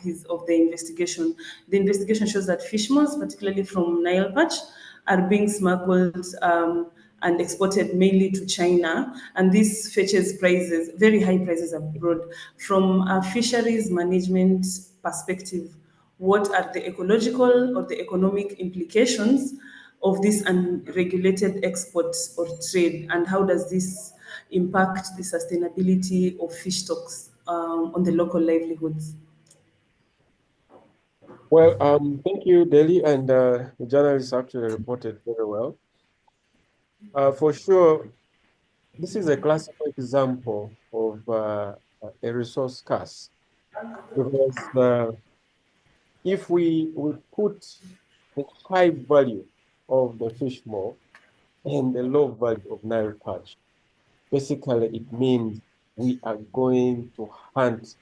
the investigation. The investigation shows that fish moths, particularly from Nile Perch, are being smuggled and exported mainly to China. And this fetches prices, very high prices abroad. From a fisheries management perspective, what are the ecological or the economic implications of this unregulated exports or trade? And how does this impact the sustainability of fish stocks on the local livelihoods? Well, thank you, Delhi, and the journalist actually reported very well. For sure, this is a classical example of a resource curse, because if we put the high value of the fish maw and the low value of Nile perch, basically it means we are going to hunt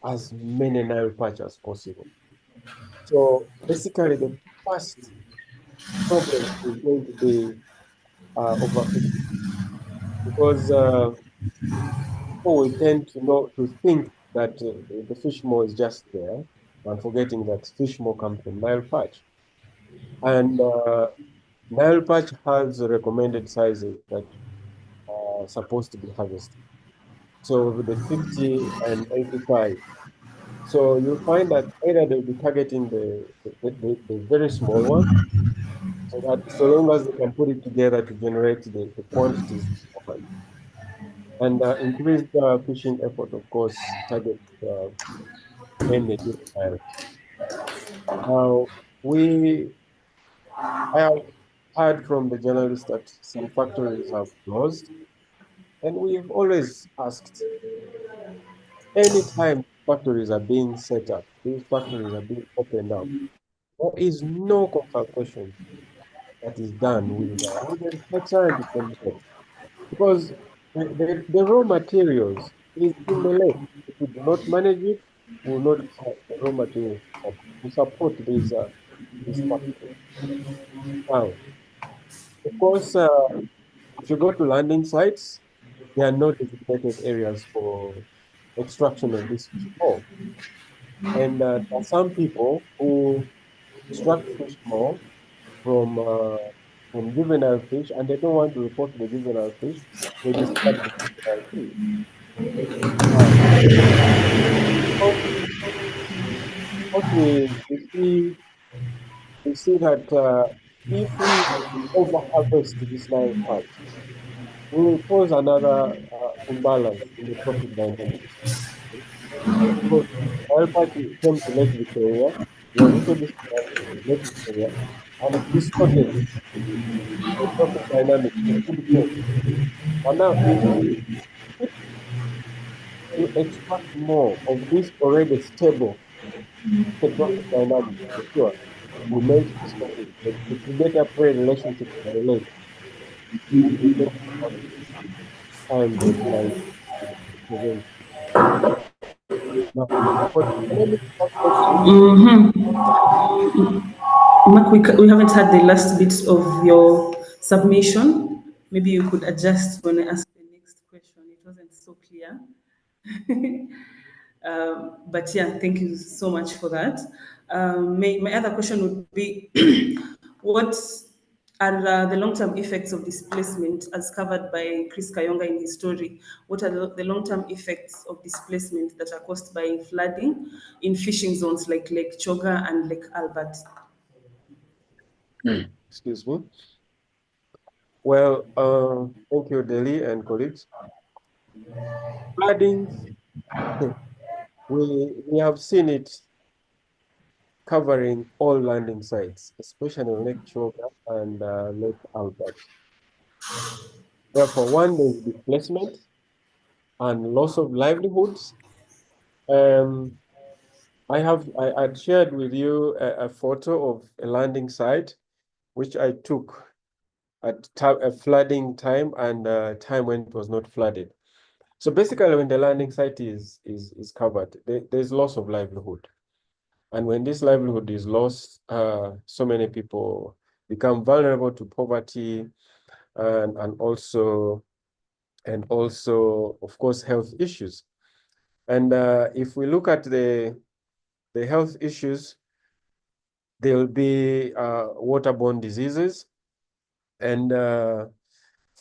as many Nile perch as possible. So basically the first problem is going to be overfishing, because people will tend to think that the fish maw is just there, and forgetting that fish maw comes from Nile perch. And Nile perch has recommended sizes that are supposed to be harvested. So the 50 and 85. So you'll find that either they'll be targeting the very small one, so that so long as they can put it together to generate the quantities. And increased fishing effort, of course, target mainly juveniles. Now, I have heard from the journalists that some factories have closed, and we've always asked, anytime factories are being set up, these factories are being opened up, there is no consultation that is done with the research scientists themselves, because the raw materials is in the lake. If we do not manage it, we will not have the raw materials to support these factories. Now, of course, if you go to landing sites, there are no designated areas for extraction of this fish maw. And there are some people who extract fish maw from juvenile fish, and they don't want to report the juvenile fish. They discard the juvenile fish. What we see that if we over-harvest this Nile perch, we will cause another imbalance in the profit dynamics. Because Nile perch came to Lake Victoria, was introduced to Lake Victoria, and it distorted the profit dynamics, the food chain. And now, if we keep to extract more of this already stable profit dynamics, for sure, we make distorted the predator-prey relationship in the lake, and we make time the prevention. Now, for the economic perspective, Mark, we haven't had the last bit of your submission. Maybe you could adjust when I ask the next question. so clear. But yeah, thank you so much for that. My other question would be, what are the long-term effects of displacement as covered by Chris Kayonga in his story? What are the long-term effects of displacement that are caused by flooding in fishing zones like Lake Choga and Lake Albert? Excuse me. Well, thank you, Delhi and colleagues. Flooding, we have seen it covering all landing sites, especially Lake Choga and Lake Albert. Therefore, one, there's displacement and loss of livelihoods. I'd shared with you a photo of a landing site, which I took at a flooding time and a time when it was not flooded. So basically, when the landing site is covered, there's loss of livelihood. And when this livelihood is lost, so many people become vulnerable to poverty and also, of course, health issues. And if we look at the health issues, there will be waterborne diseases. And of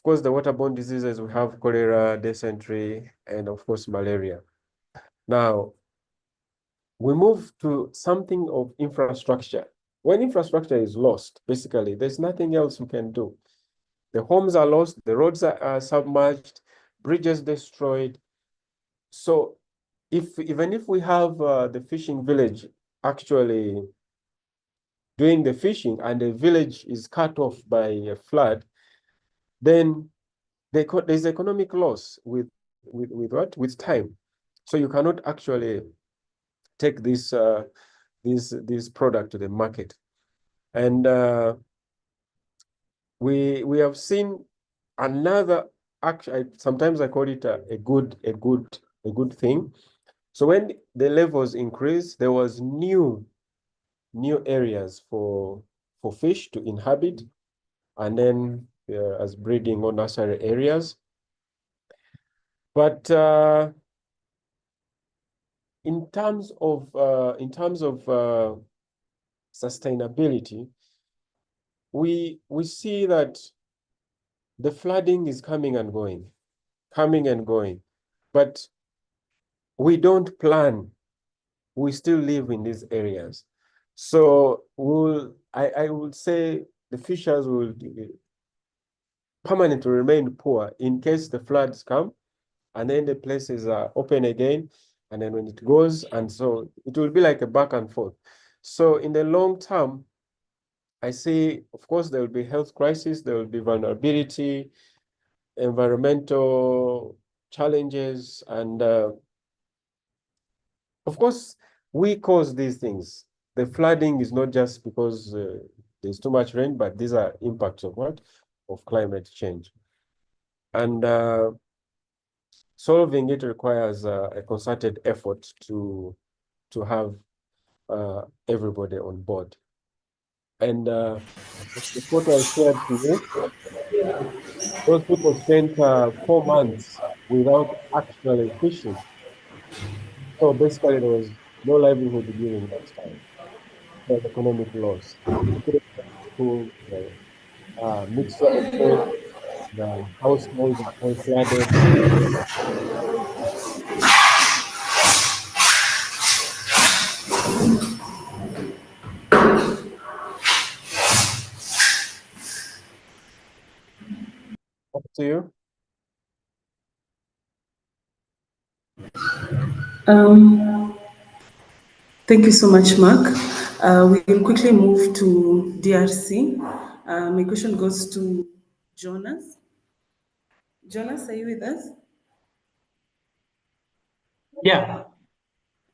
course, the waterborne diseases, we have cholera, dysentery, and of course, malaria. Now, we move to something of infrastructure. When infrastructure is lost, basically, there's nothing else we can do. The homes are lost, the roads are submerged, bridges destroyed. So even if we have the fishing village actually doing the fishing and the village is cut off by a flood, then there's economic loss with what? With time. So you cannot actually take this product to the market. And we have seen another sometimes I call it a good thing. So when the levels increase, there was new areas for fish to inhabit, and then as breeding or nursery areas. But in terms of sustainability, we see that the flooding is coming and going, but we don't plan. We still live in these areas. So I would say the fishers will permanently remain poor in case the floods come, and then the places are open again, and then when it goes, and so it will be like a back and forth. So in the long term, I see, of course, there will be health crisis, there will be vulnerability, environmental challenges, and of course, we cause these things. The flooding is not just because there's too much rain, but these are impacts of what? Of climate change. And solving it requires a concerted effort to have everybody on board. And the photo I shared to you, those people spent 4 months without actually fishing. So basically, there was no livelihood during that time. There was economic loss. They couldn't go to school, the mixture of food, the households are all flooded. Up to you. Thank you so much, Mark. We will quickly move to DRC. My question goes to Jonas. Jonas, are you with us? Yeah.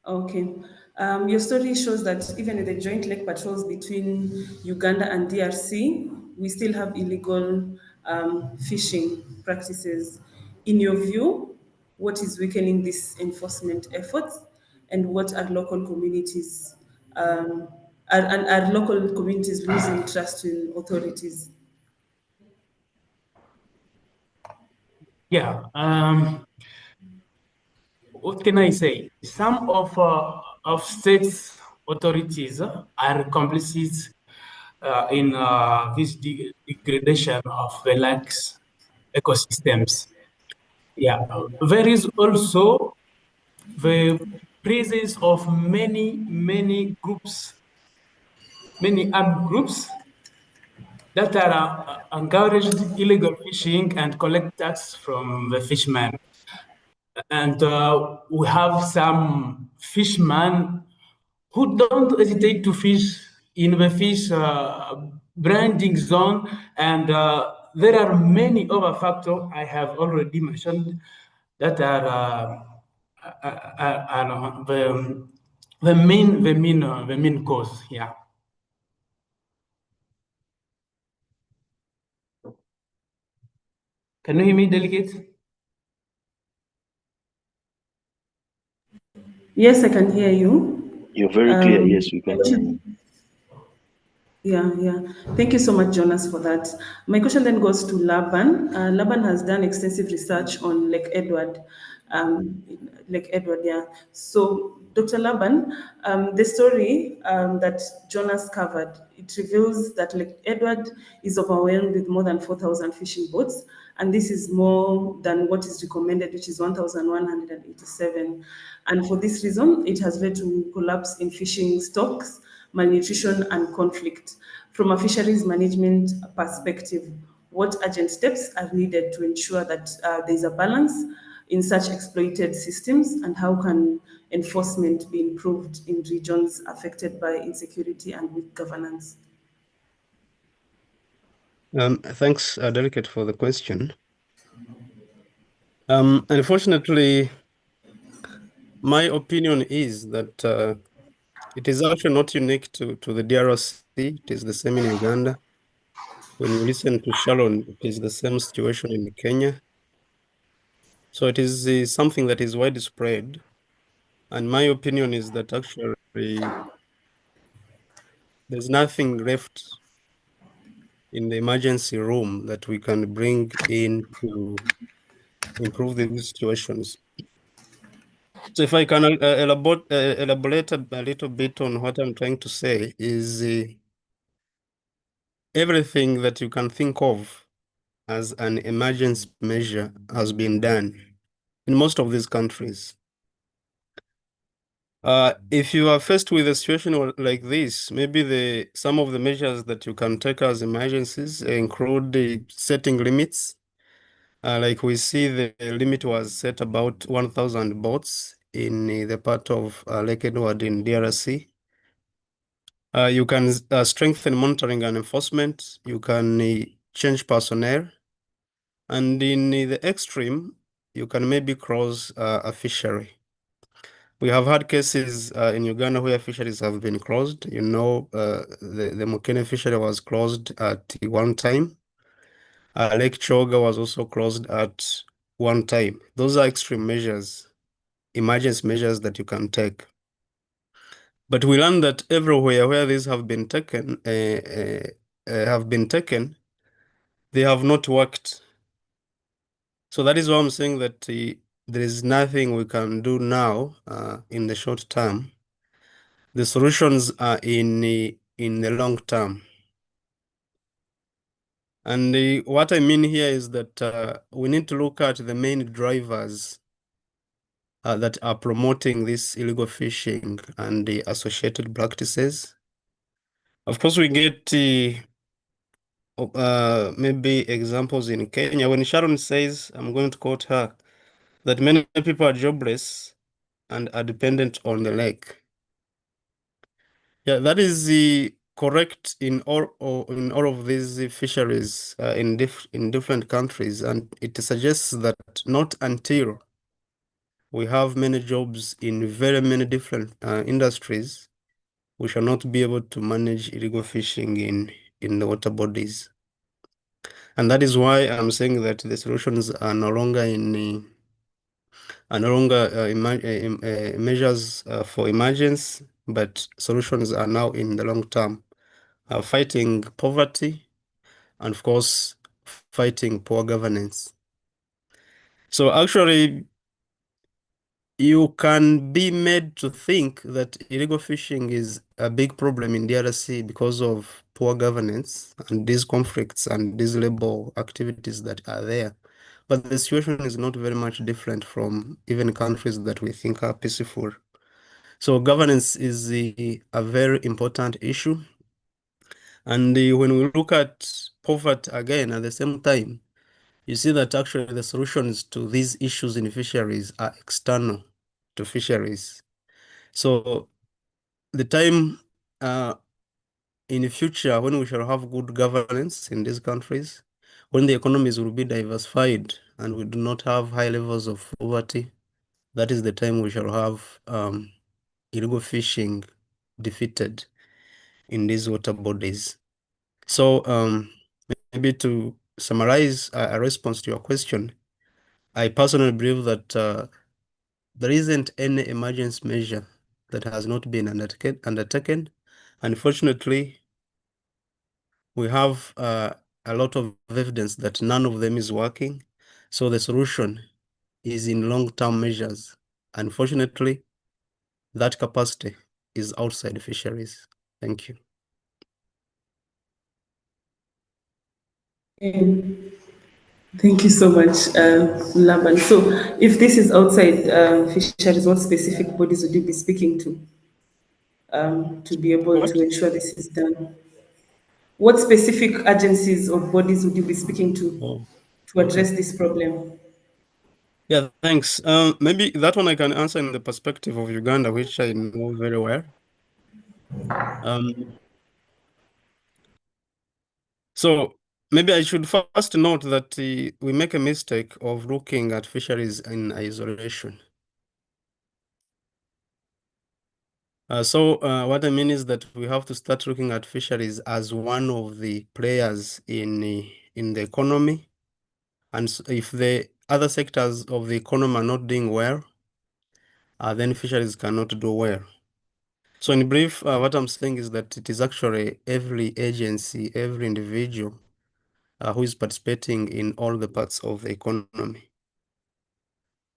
Okay. Your story shows that even with the joint lake patrols between Uganda and DRC, we still have illegal fishing practices. In your view, what is weakening these enforcement efforts, and what are local communities are local communities losing trust in authorities? Yeah. what can I say? Some of states authorities are complicit in this degradation of the lakes ecosystems. Yeah, there is also the presence of many groups, many armed groups that are encouraged illegal fishing and collect tax from the fishermen. And we have some fishermen who don't hesitate to fish in the fish branding zone. And there are many other factors I have already mentioned that are the main cause. Yeah. Can you hear me, delegate? Yes, I can hear you. You're very clear. Yes, we can hear you. Yeah. Thank you so much, Jonas, for that. My question then goes to Laban. Laban has done extensive research on Lake Edward. Lake Edward, yeah. So, Dr. Laban, the story that Jonas covered, it reveals that Lake Edward is overwhelmed with more than 4,000 fishing boats, and this is more than what is recommended, which is 1,187. And for this reason, it has led to collapse in fishing stocks, malnutrition, and conflict. From a fisheries management perspective, what urgent steps are needed to ensure that there is a balance in such exploited systems, and how can enforcement be improved in regions affected by insecurity and weak governance? Thanks, Delicate, for the question. Unfortunately, my opinion is that it is actually not unique to the DRC. It is the same in Uganda. When you listen to Sharon, it is the same situation in Kenya. So it is something that is widespread. And my opinion is that actually there's nothing left in the emergency room that we can bring in to improve these situations. So if I can elaborate a little bit on what I'm trying to say is everything that you can think of as an emergency measure has been done in most of these countries. If you are faced with a situation like this, maybe some of the measures that you can take as emergencies include setting limits. Like we see the limit was set about 1,000 boats in the part of Lake Edward in DRC. You can strengthen monitoring and enforcement. You can change personnel. And in the extreme, you can maybe close a fishery. We have had cases in Uganda where fisheries have been closed. You know, the Mukene fishery was closed at one time. Lake Choga was also closed at one time. Those are extreme measures, emergency measures that you can take. But we learned that everywhere where these have been taken, they have not worked. So that is why I'm saying that there is nothing we can do now in the short term. The solutions are in the long term. And what I mean here is that we need to look at the main drivers that are promoting this illegal fishing and the associated practices. Of course, we get maybe examples in Kenya. When Sharon says, I'm going to quote her, that many people are jobless and are dependent on the lake. Yeah, that is correct in all of these fisheries in different countries, and it suggests that not until we have many jobs in very many different industries, we shall not be able to manage illegal fishing in the water bodies. And that is why I'm saying that the solutions are no longer measures for emergence, but solutions are now in the long term, fighting poverty, and of course, fighting poor governance. So actually, you can be made to think that illegal fishing is a big problem in DRC because of poor governance and these conflicts and these labor activities that are there. But the situation is not very much different from even countries that we think are peaceful. So governance is a very important issue. And when we look at poverty again at the same time, you see that actually the solutions to these issues in fisheries are external to fisheries. So the time in the future when we shall have good governance in these countries, when the economies will be diversified and we do not have high levels of poverty, that is the time we shall have illegal fishing defeated in these water bodies. So maybe to summarize a response to your question, I personally believe that there isn't any emergency measure that has not been undertaken. Unfortunately, we have a lot of evidence that none of them is working. So the solution is in long-term measures. Unfortunately, that capacity is outside fisheries. Thank you. Thank you so much, Laban. So, if this is outside fisheries, what specific bodies would you be speaking to be able What? to ensure this is done? What specific agencies or bodies would you be speaking to address this problem? Yeah, thanks. Maybe that one I can answer in the perspective of Uganda, which I know very well. So maybe I should first note that we make a mistake of looking at fisheries in isolation. So what I mean is that we have to start looking at fisheries as one of the players in the economy. And so if the other sectors of the economy are not doing well, then fisheries cannot do well. So in brief, what I'm saying is that it is actually every agency, every individual who is participating in all the parts of the economy.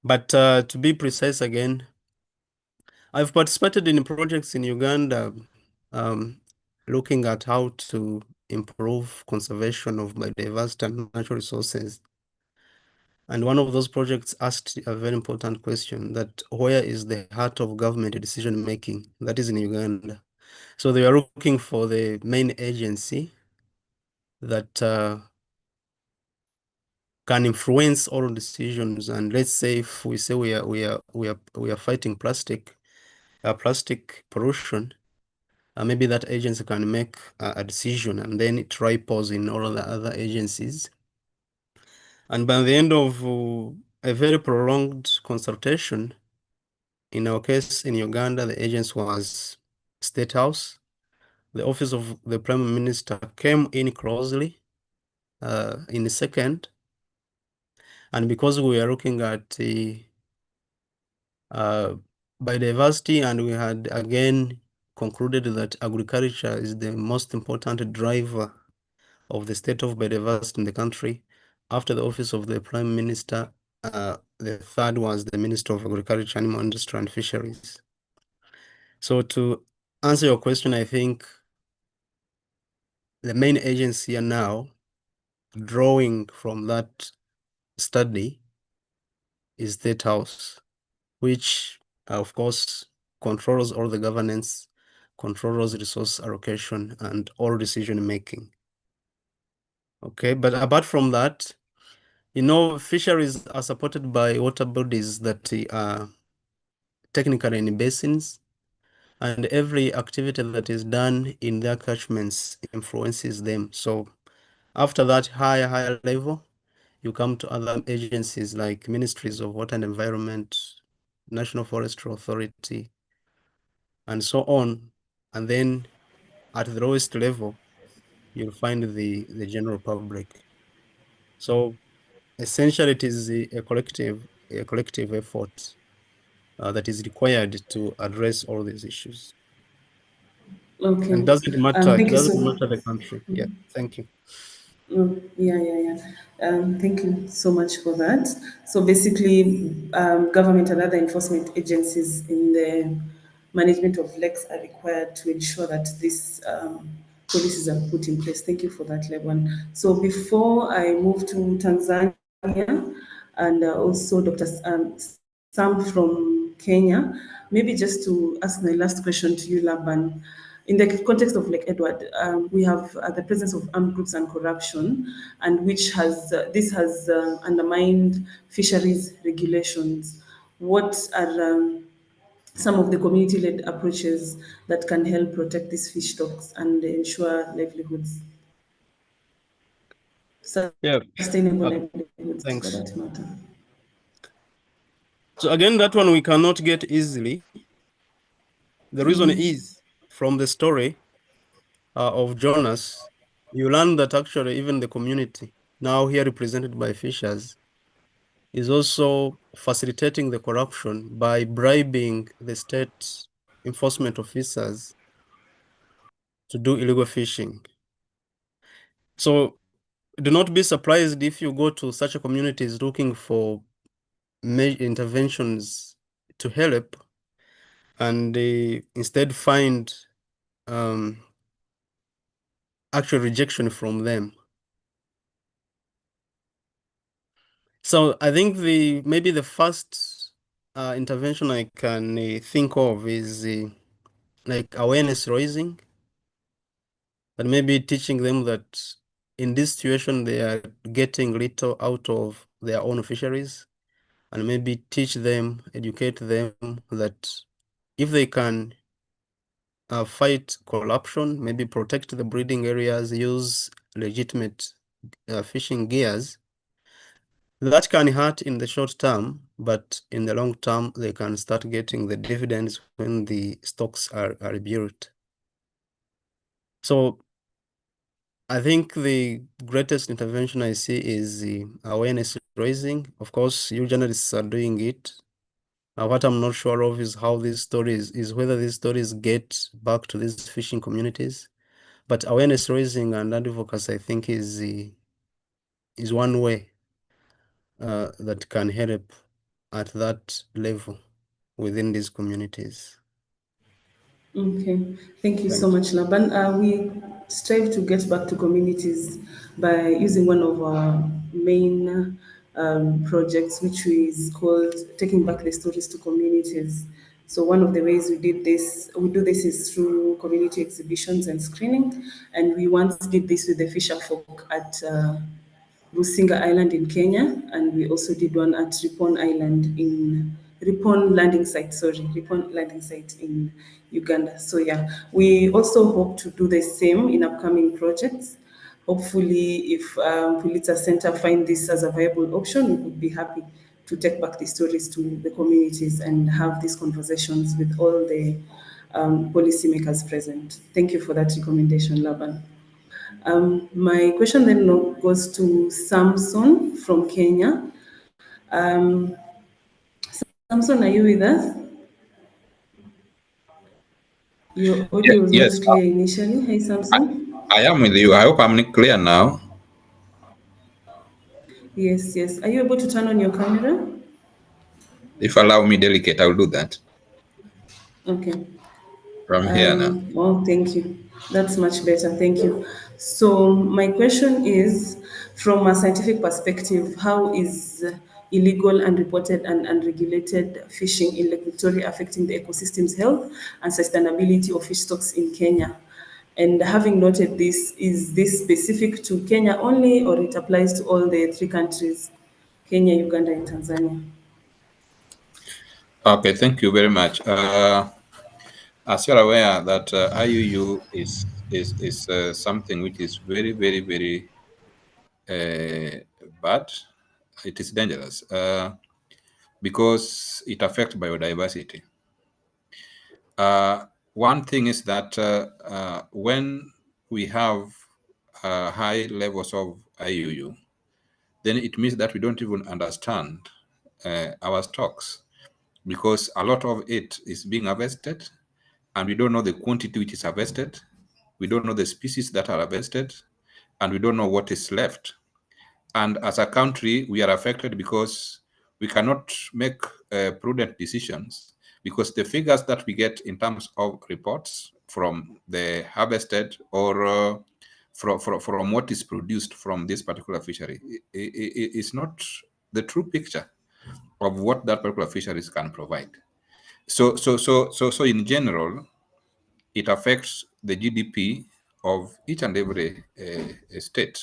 But to be precise again, I've participated in projects in Uganda looking at how to improve conservation of biodiversity and natural resources. And one of those projects asked a very important question, that where is the heart of government decision making? That is in Uganda. So they are looking for the main agency that can influence all decisions. And let's say if we say we are fighting plastic pollution, maybe that agency can make a decision, and then it ripples in all the other agencies. And by the end of a very prolonged consultation, in our case in Uganda, the agency was State House. The office of the Prime Minister came in closely in the second. And because we are looking at the biodiversity, and we had again concluded that agriculture is the most important driver of the state of biodiversity in the country. After the office of the Prime Minister, the third was the Minister of Agriculture, Animal Industry and Fisheries. So to answer your question, I think the main agency are now drawing from that study is State House, which of course controls all the governance, controls resource allocation and all decision making. Okay, but apart from that, fisheries are supported by water bodies that are technically in basins, and every activity that is done in their catchments influences them. So after that higher level, you come to other agencies like ministries of water and environment, National Forestry Authority, and so on. And then at the lowest level, you'll find the general public. So essentially, it is a collective effort that is required to address all these issues. Okay. And it doesn't matter Thank you so the country. Yeah, thank you. Yeah. Thank you so much for that. So basically, government and other enforcement agencies in the management of lakes are required to ensure that these policies are put in place. Thank you for that, Leban. So before I move to Tanzania and also Dr. Sam from Kenya, maybe just to ask my last question to you, Laban. In the context of Lake Edward, we have the presence of armed groups and corruption, and which has this has undermined fisheries regulations. What are some of the community-led approaches that can help protect these fish stocks and ensure livelihoods, Yeah, sustainable livelihoods for thanks. that matter? So again, that one we cannot get easily. The reason is from the story of Jonas, you learn that actually even the community, now here represented by fishers, is also facilitating the corruption by bribing the state enforcement officers to do illegal fishing. So do not be surprised if you go to such a communities looking for interventions to help, and they instead find actual rejection from them. So I think maybe the first intervention I can think of is like awareness raising, but maybe teaching them that in this situation they are getting little out of their own fisheries, and maybe teach them, educate them that if they can fight corruption, maybe protect the breeding areas, use legitimate fishing gears, that can hurt in the short term, but in the long term, they can start getting the dividends when the stocks are rebuilt. So I think the greatest intervention I see is the awareness raising. Of course, you journalists are doing it. What I'm not sure of is how these stories, is whether these stories get back to these fishing communities. But awareness raising and advocacy, I think, is one way that can help at that level within these communities. Okay, thank you so Thanks. much, Laban. We strive to get back to communities by using one of our main projects, which is called Taking Back the Stories to Communities. So one of the ways we do this is through community exhibitions and screening, and we once did this with the fisher folk at Rusinga Island in Kenya, and we also did one at Ripon landing site in Uganda. So yeah, we also hope to do the same in upcoming projects. Hopefully, if Pulitzer Center find this as a viable option, we would be happy to take back the stories to the communities and have these conversations with all the policymakers present. Thank you for that recommendation, Laban. My question then goes to Samson from Kenya. Samson, are you with us? Your audio was Yes, not clear initially. Hi, Samson. I am with you. I hope I'm clear now. Yes. Are you able to turn on your camera? If allow me, delicate, I'll do that Okay. from here now. Well, thank you. That's much better. Thank you. So my question is, from a scientific perspective, how is illegal, unreported, and unregulated fishing in Lake Victoria affecting the ecosystem's health and sustainability of fish stocks in Kenya? And having noted this, is this specific to Kenya only, or it applies to all the three countries, Kenya, Uganda, and Tanzania? Okay, thank you very much. As you're aware that IUU is something which is very, very, very bad. It is dangerous because it affects biodiversity. One thing is that when we have high levels of IUU, then it means that we don't even understand our stocks, because a lot of it is being harvested and we don't know the quantity which is harvested. We don't know the species that are harvested. and we don't know what is left. And as a country, we are affected because we cannot make prudent decisions, because the figures that we get in terms of reports from the harvested or from what is produced from this particular fishery is not the true picture of what that particular fisheries can provide. So in general, it affects the GDP of each and every state.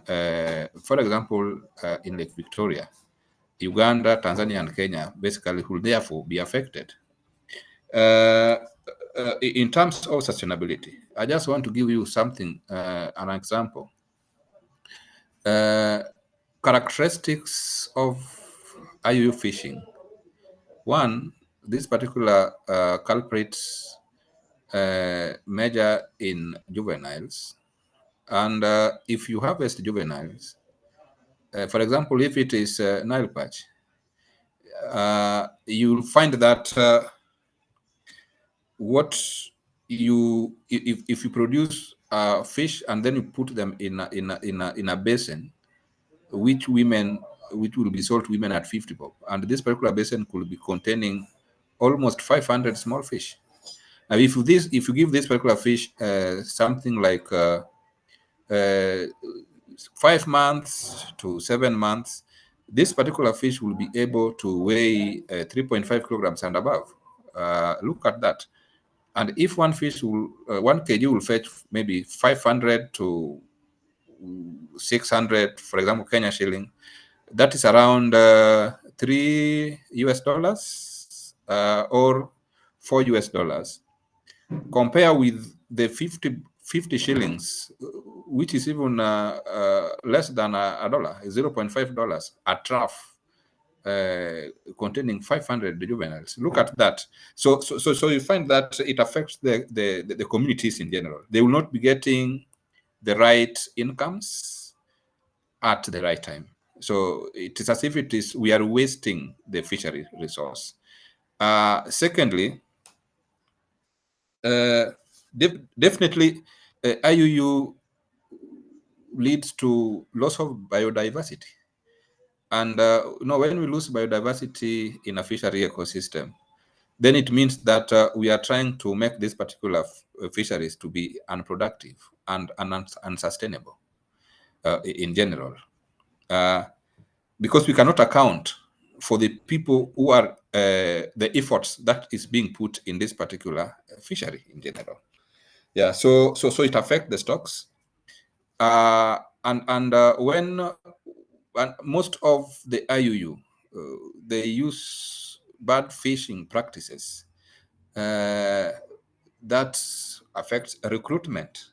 For example, in Lake Victoria, Uganda, Tanzania, and Kenya basically will therefore be affected. In terms of sustainability, I just want to give you something, an example. Characteristics of IUU fishing. One, this particular culprits measure in juveniles. And if you harvest juveniles, for example, if it is Nile perch, you'll find that if you produce fish and then you put them in a basin, which will be sold to women at 50 bob, and this particular basin could be containing almost 500 small fish. Now, if you give this particular fish something like 5 months to 7 months, this particular fish will be able to weigh 3.5 kilograms and above. Look at that. And if one fish will, 1 kg will fetch maybe 500 to 600, for example, Kenya shilling, that is around $3 or $4. Compare with the 50 shillings, which is even less than a dollar, $0.5, a trough containing 500 juveniles. Look at that. So you find that it affects the communities in general. They will not be getting the right incomes at the right time. So it is as if we are wasting the fishery resource. Secondly, definitely IUU leads to loss of biodiversity. And when we lose biodiversity in a fishery ecosystem, then it means that we are trying to make this particular fisheries to be unproductive and unsustainable in general. Because we cannot account for the people who are the efforts that is being put in this particular fishery in general. Yeah, so it affects the stocks. When most of the IUU, they use bad fishing practices that affects recruitment.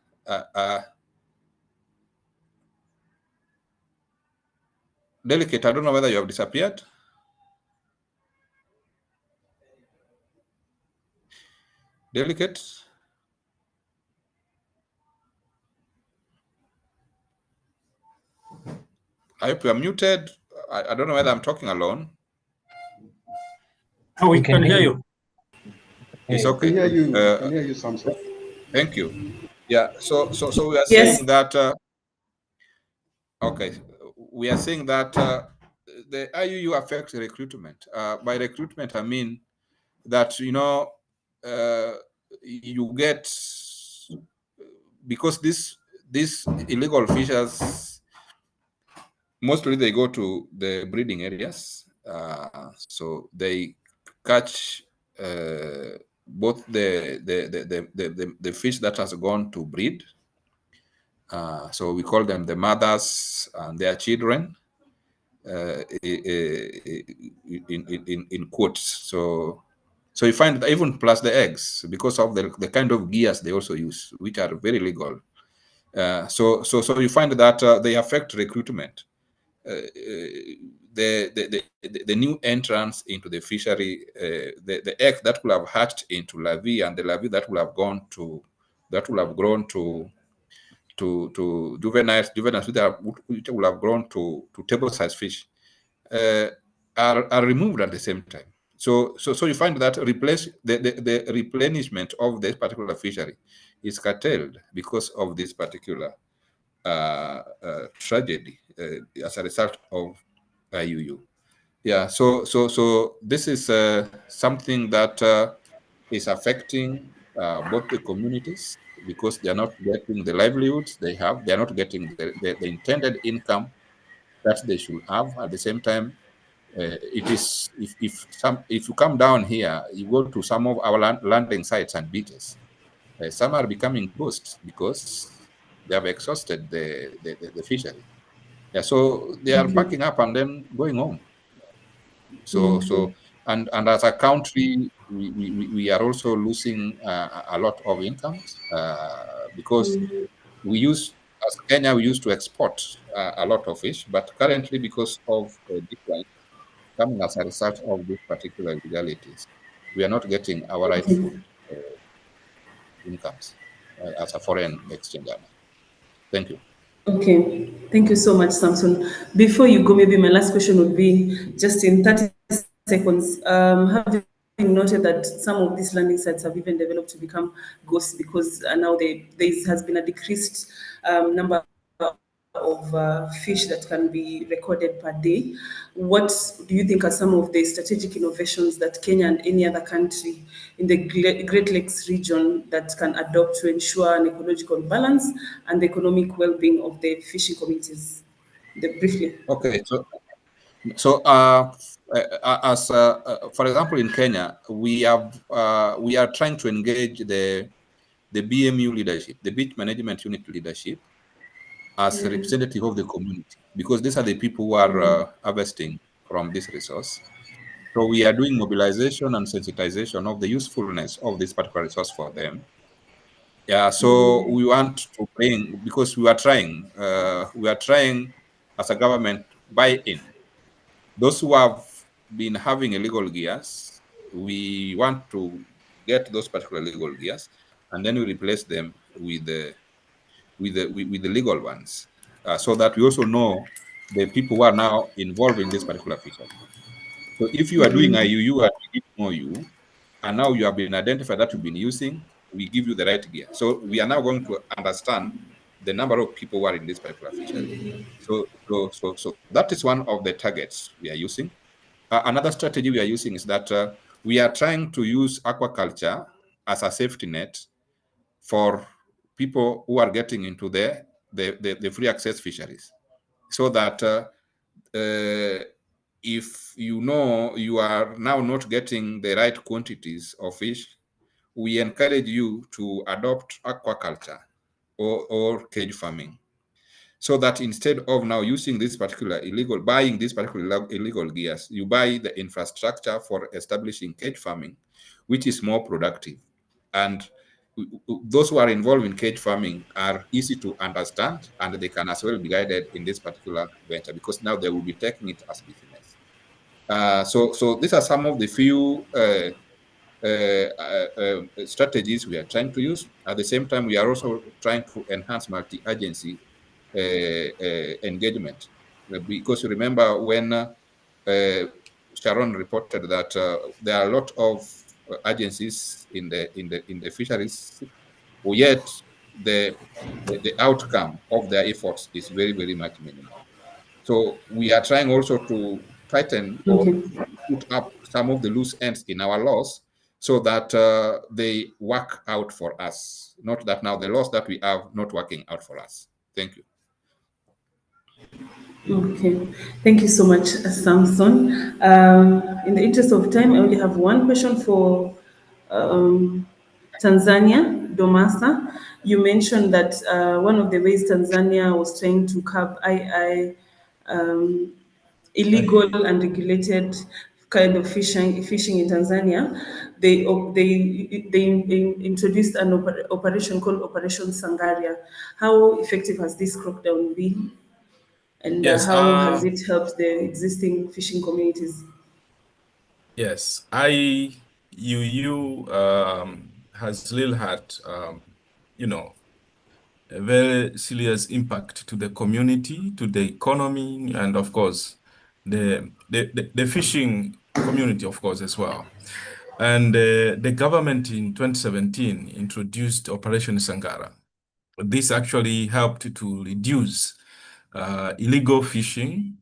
Delicate, I don't know whether you have disappeared. Delicate? I hope you are muted. I don't know whether I'm talking alone. Oh, we can hear you. It's okay. Can hear you, Samson. Thank you. Yeah, so we are Yes. saying that, okay, we are saying that the IUU affects recruitment. By recruitment, I mean that, you get, because these illegal fishers, mostly they go to the breeding areas. So they catch both the fish that has gone to breed. So we call them the mothers and their children in quotes. So you find that even plus the eggs, because of the kind of gears they also use, which are very legal. So you find that they affect recruitment. The new entrance into the fishery, the egg that will have hatched into larvae, and the larvae that will have grown to juveniles which will have grown to table-sized fish, are removed at the same time. So you find that the replenishment of this particular fishery is curtailed because of this particular tragedy as a result of IUU. Yeah, so this is something that is affecting both the communities because they are not getting the livelihoods they have. They are not getting the intended income that they should have. At the same time, it is if you come down here, you go to some of our landing sites and beaches. Some are becoming ghosts because they have exhausted the fishery. Yeah, so they are Okay. packing up and then going home. So Okay. and as a country, we are also losing a lot of incomes because we use as Kenya we used to export a lot of fish, but currently because of decline coming as a result of these particular legalities, we are not getting our Okay. rightful incomes as a foreign exchange earner. Thank you. Okay, thank you so much, Samson. Before you go, maybe my last question would be just in 30 seconds. Having noted that some of these landing sites have even developed to become ghosts because now there has been a decreased number of fish that can be recorded per day. What do you think are some of the strategic innovations that Kenya and any other country in the Great Lakes region that can adopt to ensure an ecological balance and the economic well-being of the fishing communities? Briefly. Okay, so as for example in Kenya, we are trying to engage the BMU leadership, the beach management unit leadership, as a representative of the community, because these are the people who are harvesting from this resource. So we are doing mobilization and sensitization of the usefulness of this particular resource for them. Yeah, so we want to bring, because we are trying as a government buy in. Those who have been having illegal gears, we want to get those particular illegal gears, and then we replace them with the legal ones, so that we also know the people who are now involved in this particular fishery. So if you are doing IUU and we didn't know you, and now you have been identified that you've been using, we give you the right gear. So we are now going to understand the number of people who are in this particular fishery. So that is one of the targets we are using. Another strategy we are using is that we are trying to use aquaculture as a safety net for people who are getting into the free access fisheries, so that if you know you are now not getting the right quantities of fish, we encourage you to adopt aquaculture or cage farming, so that instead of now using this particular buying this particular illegal gears, you buy the infrastructure for establishing cage farming, which is more productive. And those who are involved in cage farming are easy to understand, and they can as well be guided in this particular venture, because now they will be taking it as business. So these are some of the few strategies we are trying to use. At the same time, we are also trying to enhance multi-agency engagement, because remember when Sharon reported that there are a lot of agencies in the fisheries, yet the outcome of their efforts is very, very much minimal. So we are trying also to tighten or Okay. put up some of the loose ends in our laws, so that they work out for us. Not that now the laws that we have not working out for us. Thank you. Okay, thank you so much, Samson. In the interest of time, I only have one question for Tanzania, Domasa. You mentioned that one of the ways Tanzania was trying to curb illegal and regulated kind of fishing in Tanzania, they introduced an operation called Operation Sangaria. How effective has this crackdown been? And Yes, how has it helped the existing fishing communities? yes. Has really had, you know, a very serious impact to the community, to the economy, and of course, the fishing community, of course, as well. And the government in 2017 introduced Operation Sangara. this actually helped to reduce illegal fishing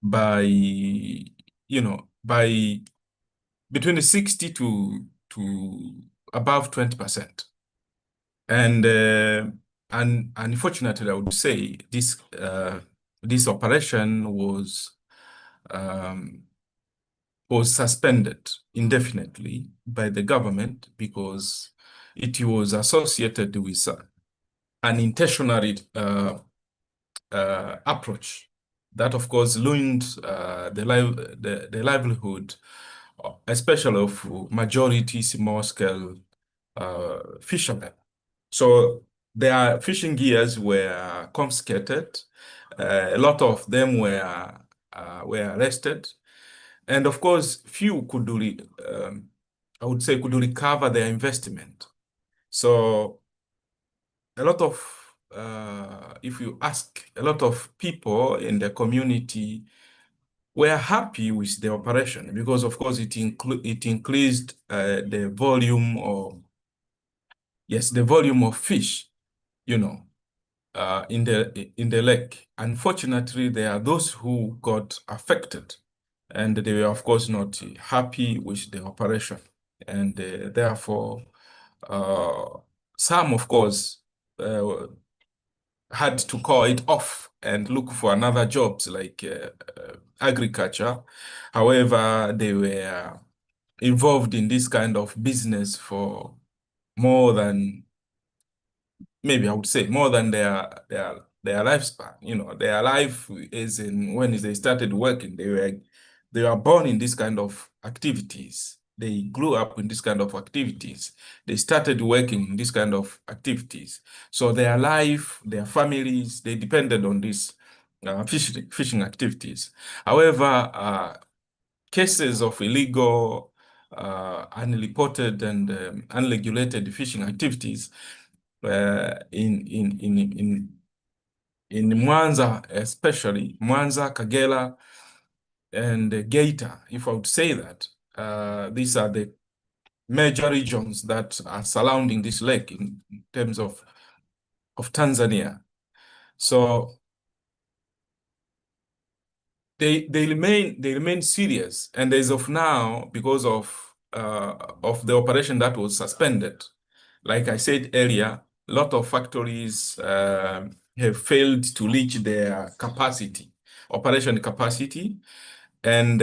by, by between the 60 to above 20%. And unfortunately, I would say this operation was suspended indefinitely by the government because it was associated with an intentionally approach that, of course, ruined the livelihood, especially of majority small-scale fishermen. So their fishing gears were confiscated. A lot of them were arrested, and of course, few could I would say, could recover their investment. So a lot of, if you ask a lot of people in the community, were happy with the operation because, of course, it increased the volume of, the volume of fish, in the lake. Unfortunately, there are those who got affected, and they were, of course, not happy with the operation, and therefore, some, of course, had to call it off and look for another jobs like agriculture. However, they were involved in this kind of business for more than, maybe I would say, more than their lifespan. Their life is in when they started working. They were born in this kind of activities. They grew up in this kind of activities. They started working in this kind of activities. So their life, their families, they depended on these fishing activities. However, cases of illegal, unreported, and unregulated fishing activities in Mwanza, especially Mwanza, Kagera, and Geita, if I would say that. These are the major regions that are surrounding this lake in terms of Tanzania. So they remain serious, and as of now, because of the operation that was suspended, like I said earlier, a lot of factories have failed to reach their operation capacity, and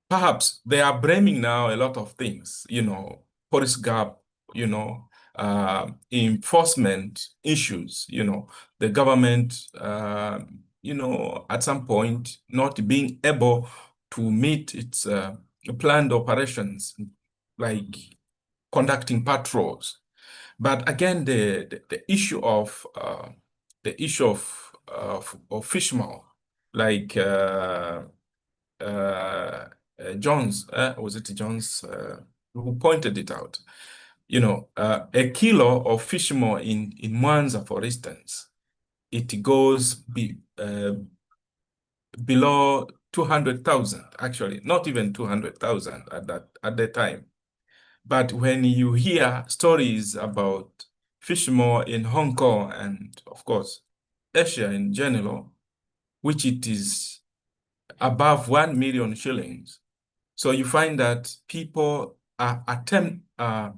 perhaps they are blaming now a lot of things, police gap, enforcement issues, the government, at some point not being able to meet its planned operations, like conducting patrols. But again, the issue of fishmeal, like Jones, was it Jones who pointed it out? A kilo of fishmeal in Mwanza, for instance, it goes below 200,000. Actually, not even 200,000 at that time. But when you hear stories about fishmeal in Hong Kong and, of course, Asia in general, which it is above 1 million shillings. So you find that people are attempted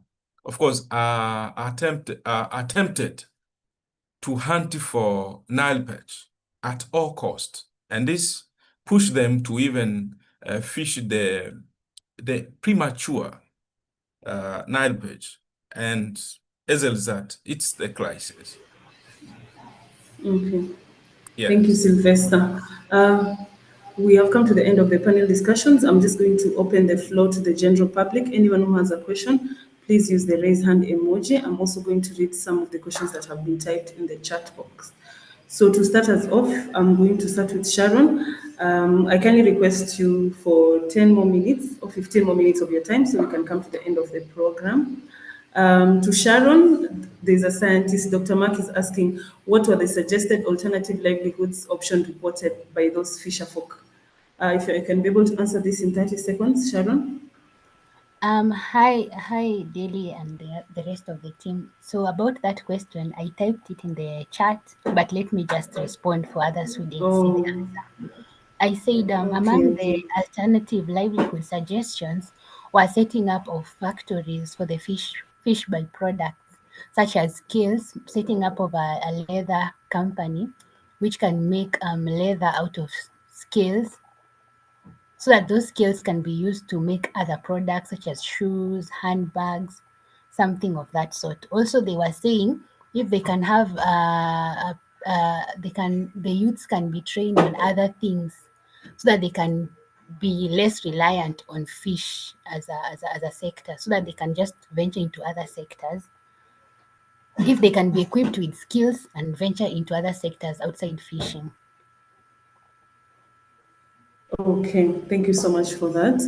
to hunt for Nile perch at all cost, and this pushed them to even fish the premature Nile perch, and as a result, it's the crisis. Okay. Yes. Thank you, Sylvester. We have come to the end of the panel discussions. I'm just going to open the floor to the general public. Anyone who has a question, please use the raise hand emoji. I'm also going to read some of the questions that have been typed in the chat box. So to start us off, I'm going to start with Sharon. I kindly request you for 10 more minutes or 15 more minutes of your time so we can come to the end of the program. To Sharon, there's a scientist, Dr. Mark is asking, what were the suggested alternative livelihoods option reported by those fisher folk? If you can be able to answer this in 30 seconds, Sharon. Hi, Daily and the rest of the team. So about that question, I typed it in the chat, but let me just respond for others who didn't see the Oh, answer. I said okay, among the okay. alternative livelihood suggestions were setting up of factories for the fish byproducts, such as scales, setting up of a leather company, which can make leather out of scales so that those skills can be used to make other products such as shoes, handbags, something of that sort. Also, they were saying if they can have, the youths can be trained on other things so that they can be less reliant on fish as a sector, so that they can just venture into other sectors. If they can be equipped with skills and venture into other sectors outside fishing. Okay, thank you so much for that.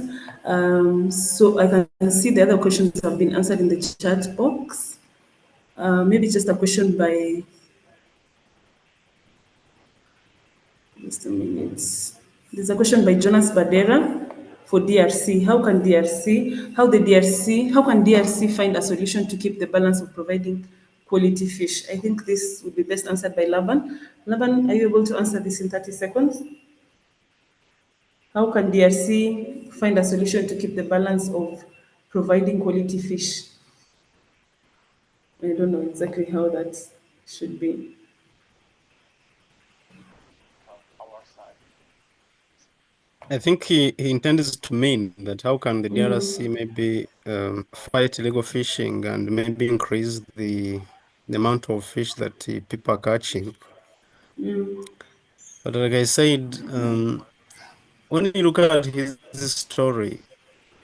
So I can see the other questions have been answered in the chat box. Maybe just a question by, just a minute. There's a question by Jonas Badera for DRC. How can DRC find a solution to keep the balance of providing quality fish? I think this would be best answered by Laban. Laban, are you able to answer this in 30 seconds? How can DRC find a solution to keep the balance of providing quality fish? I don't know exactly how that should be. I think he intends to mean that how can the DRC maybe fight illegal fishing and maybe increase the amount of fish that people are catching. But like I said, when you look at his story,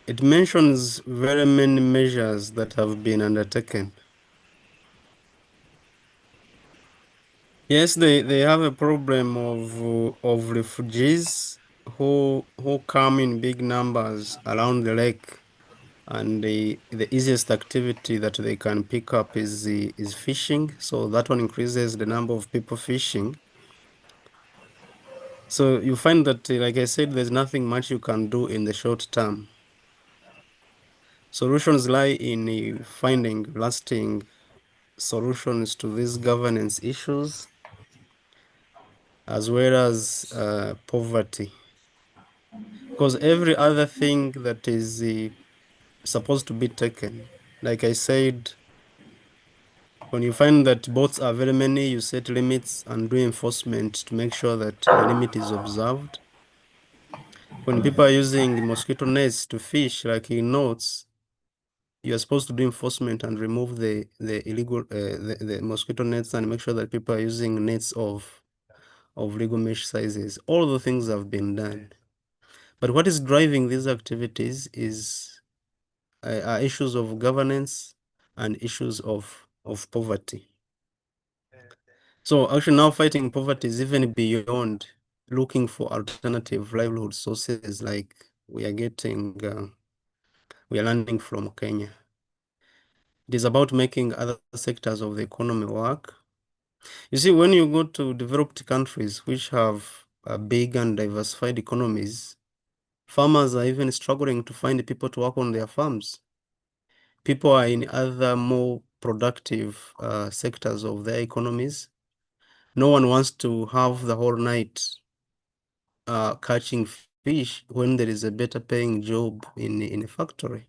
it mentions very many measures that have been undertaken. Yes, they have a problem of refugees who come in big numbers around the lake, and the easiest activity that they can pick up is fishing. So that one increases the number of people fishing. So you find that, like I said, there's nothing much you can do in the short term. Solutions lie in finding lasting solutions to these governance issues, as well as poverty. Because every other thing that is supposed to be taken, like I said, when you find that boats are very many, you set limits and do enforcement to make sure that the limit is observed. When people are using mosquito nets to fish, like he notes, you are supposed to do enforcement and remove the illegal the mosquito nets and make sure that people are using nets of legal mesh sizes. All the things have been done. But what is driving these activities is are issues of governance and issues of poverty. So actually now fighting poverty is even beyond looking for alternative livelihood sources like we are getting, we are learning from Kenya. It is about making other sectors of the economy work. You see, when you go to developed countries which have big and diversified economies, farmers are even struggling to find people to work on their farms. People are in other more productive sectors of their economies. No one wants to have the whole night catching fish when there is a better paying job in a factory.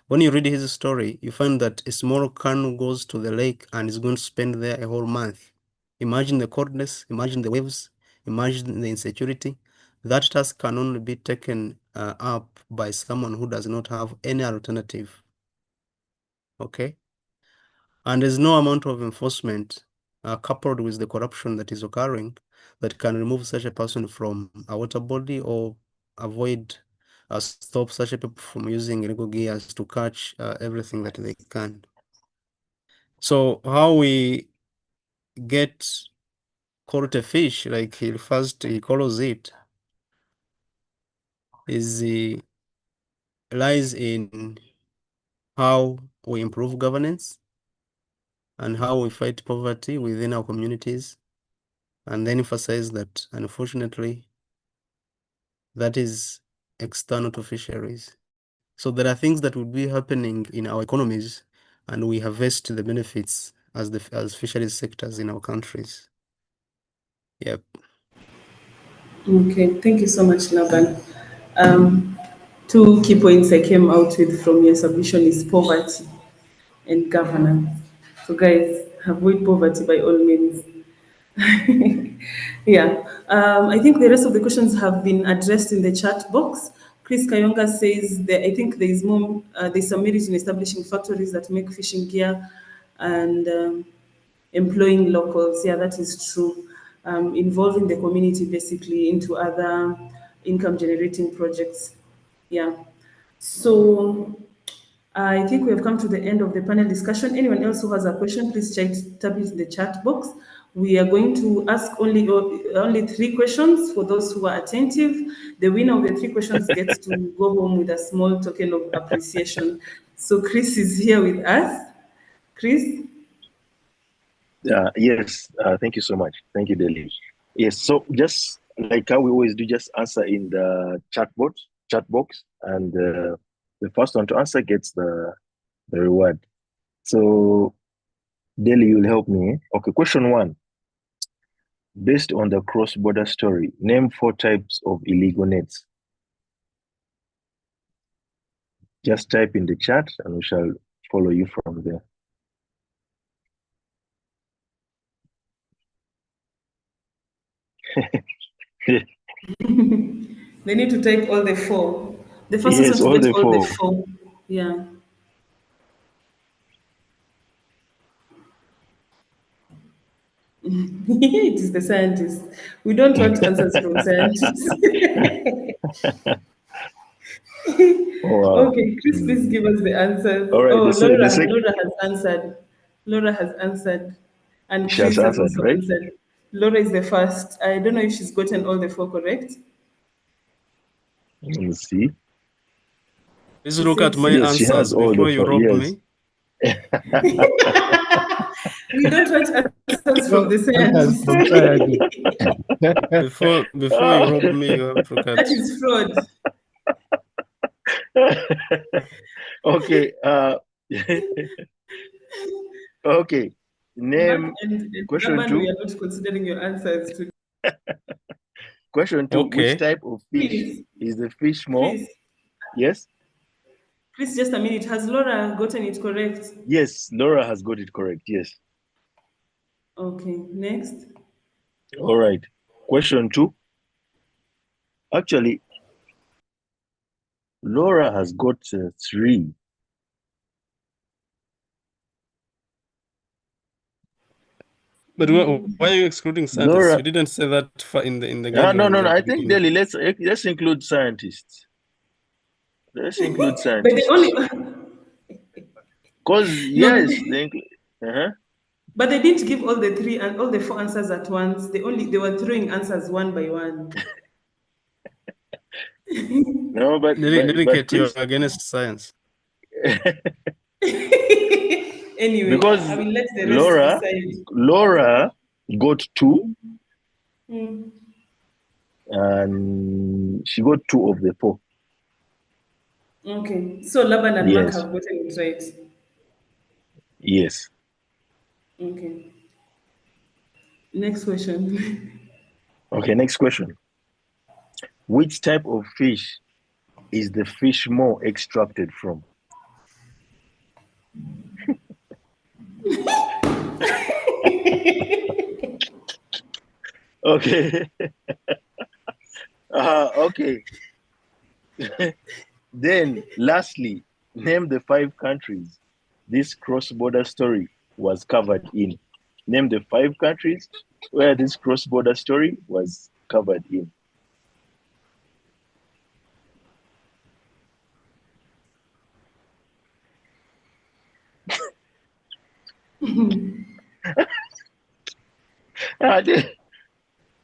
When you read his story, you find that a small canoe goes to the lake and is going to spend there a whole month. Imagine the coldness, imagine the waves, imagine the insecurity. That task can only be taken up by someone who does not have any alternative. Okay? And there's no amount of enforcement coupled with the corruption that is occurring that can remove such a person from a water body or avoid stop such a people from using illegal gears to catch everything that they can. So how we get quality fish, like he calls it, is lies in how we improve governance and how we fight poverty within our communities, and then emphasize that, unfortunately, that is external to fisheries. So there are things that would be happening in our economies, and we harvest the benefits as fisheries sectors in our countries. Yep. Okay, thank you so much, Laban. Two key points I came out with from your submission is poverty and governance. So guys, avoid poverty by all means. Yeah, I think the rest of the questions have been addressed in the chat box. Chris Kayonga says that I think there's some merit in establishing factories that make fishing gear and employing locals. Yeah, that is true. Involving the community basically into other income generating projects. Yeah. So I think we have come to the end of the panel discussion. Anyone else who has a question, please type it in the chat box. We are going to ask only 3 questions for those who are attentive. The winner of the 3 questions gets to go home with a small token of appreciation. So Chris is here with us. Chris? Yes, thank you so much. Thank you, Delhi. Yes, so just like how we always do, just answer in the chat box, and the first one to answer gets the reward. So, Delhi, you'll help me. Okay, question 1. Based on the cross-border story, name 4 types of illegal nets. Just type in the chat and we shall follow you from there. They need to type all the 4. The first Yes, person to get the all the 4. 4. Yeah. It is the scientists. We don't want answers from scientists. Wow. Okay, Chris, please give us the answers. All right, Oh, the Laura has answered. Laura has answered. And she has Chris has answered, also right? answered. Laura is the first. I don't know if she's gotten all the 4 correct. Let me see. Please look at my Yes, she has answers all before the you 4. rob Yes. me. We don't want answers from the Answers scientists. from scientists. Before you rob me, you have to look That at. is fraud. Okay. Okay. Name And question Laban, we 2. are not considering your answers today. Question 2. Okay. Which type of fish Please. is the fish more? Chris, Yes. Chris, just a minute. Has Laura gotten it correct? Yes, Laura has got it correct. Yes. Okay, next. All right. Question 2. Actually, Laura has got 3. But why are you excluding scientists? Laura, You didn't say that in the no. guidelines at I the think beginning. Delhi, let's include scientists. Let's include But scientists. they only Because no, yes, they include. but they didn't give all the 3 and all the 4 answers at once. They were throwing answers one by one. No, but Dedicate you please. against science. Anyway, Because I will let the rest decide. Laura got 2, Mm. and she got 2 of the 4. Okay, so Laban and Mark Yes. have gotten it right. Yes. Okay. Next question. Okay, next question. Which type of fish is the fish more extracted from? Okay. Okay. Then, lastly, name the 5 countries this cross-border story was covered in. Name the 5 countries where this cross-border story was covered in.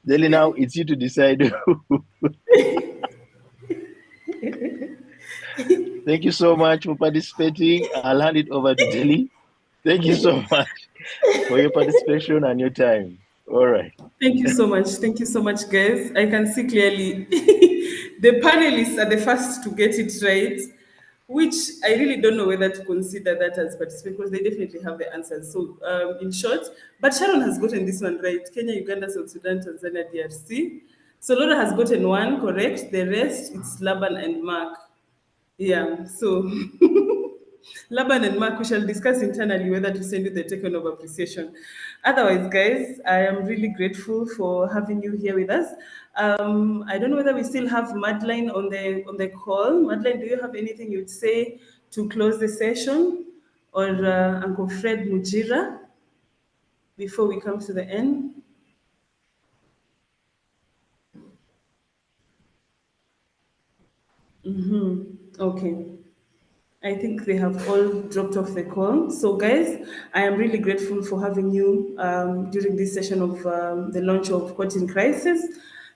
Delhi, now it's you to decide. Thank you so much for participating. I'll hand it over to Delhi. Thank you so much for your participation and your time. All right. Thank you so much. Thank you so much, guys. I can see clearly the panelists are the first to get it right. which I really don't know whether to consider that as participation because they definitely have the answers. So, in short, but Sharon has gotten this one right: Kenya, Uganda, South Sudan, Tanzania, DRC. So Laura has gotten one correct. The rest, it's Laban and Mark. Yeah. So Laban and Mark, we shall discuss internally whether to send you the token of appreciation. Otherwise, guys, I am really grateful for having you here with us. I don't know whether we still have Madeline on the call. Madeline, do you have anything you'd say to close the session, or Uncle Fred Mujira before we come to the end? Okay. I think they have all dropped off the call. So, guys, I am really grateful for having you during this session of the launch of Caught in Crisis.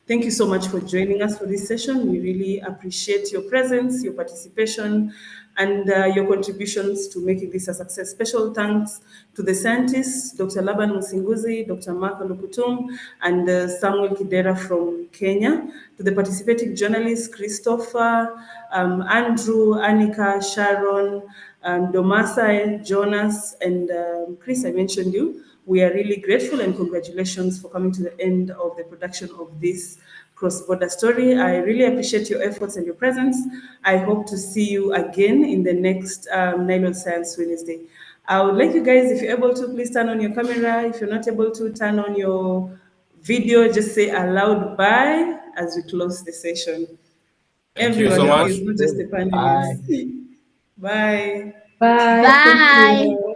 Thank you so much for joining us for this session. We really appreciate your presence, your participation, and your contributions to making this a success. Special thanks to the scientists, Dr. Laban Musinguzi, Dr. Mark Lukutum, and Samuel Kidera from Kenya, to the participating journalists, Christopher, Andrew, Annika, Sharon, Domasa, Jonas, and Chris, I mentioned you. We are really grateful and congratulations for coming to the end of the production of this cross-border story. I really appreciate your efforts and your presence. I hope to see you again in the next NileWell Science Wednesday. I would like you guys, if you're able to, please turn on your camera. If you're not able to, turn on your video. Just say a loud bye as we close the session. Thank you Everyone, so much. please, not just the panelists. Bye. Bye. Thank Bye. you.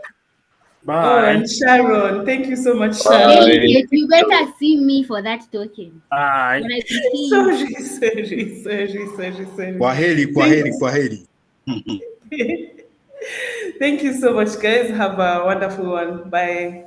Oh, Bye. and Sharon. Thank you so much, Sharon. Bye. Delicate, you better see me for that token. Bye. When I see you. Sorry. Kwaheri, kwaheri, kwaheri. Thank you so much, guys. Have a wonderful one. Bye.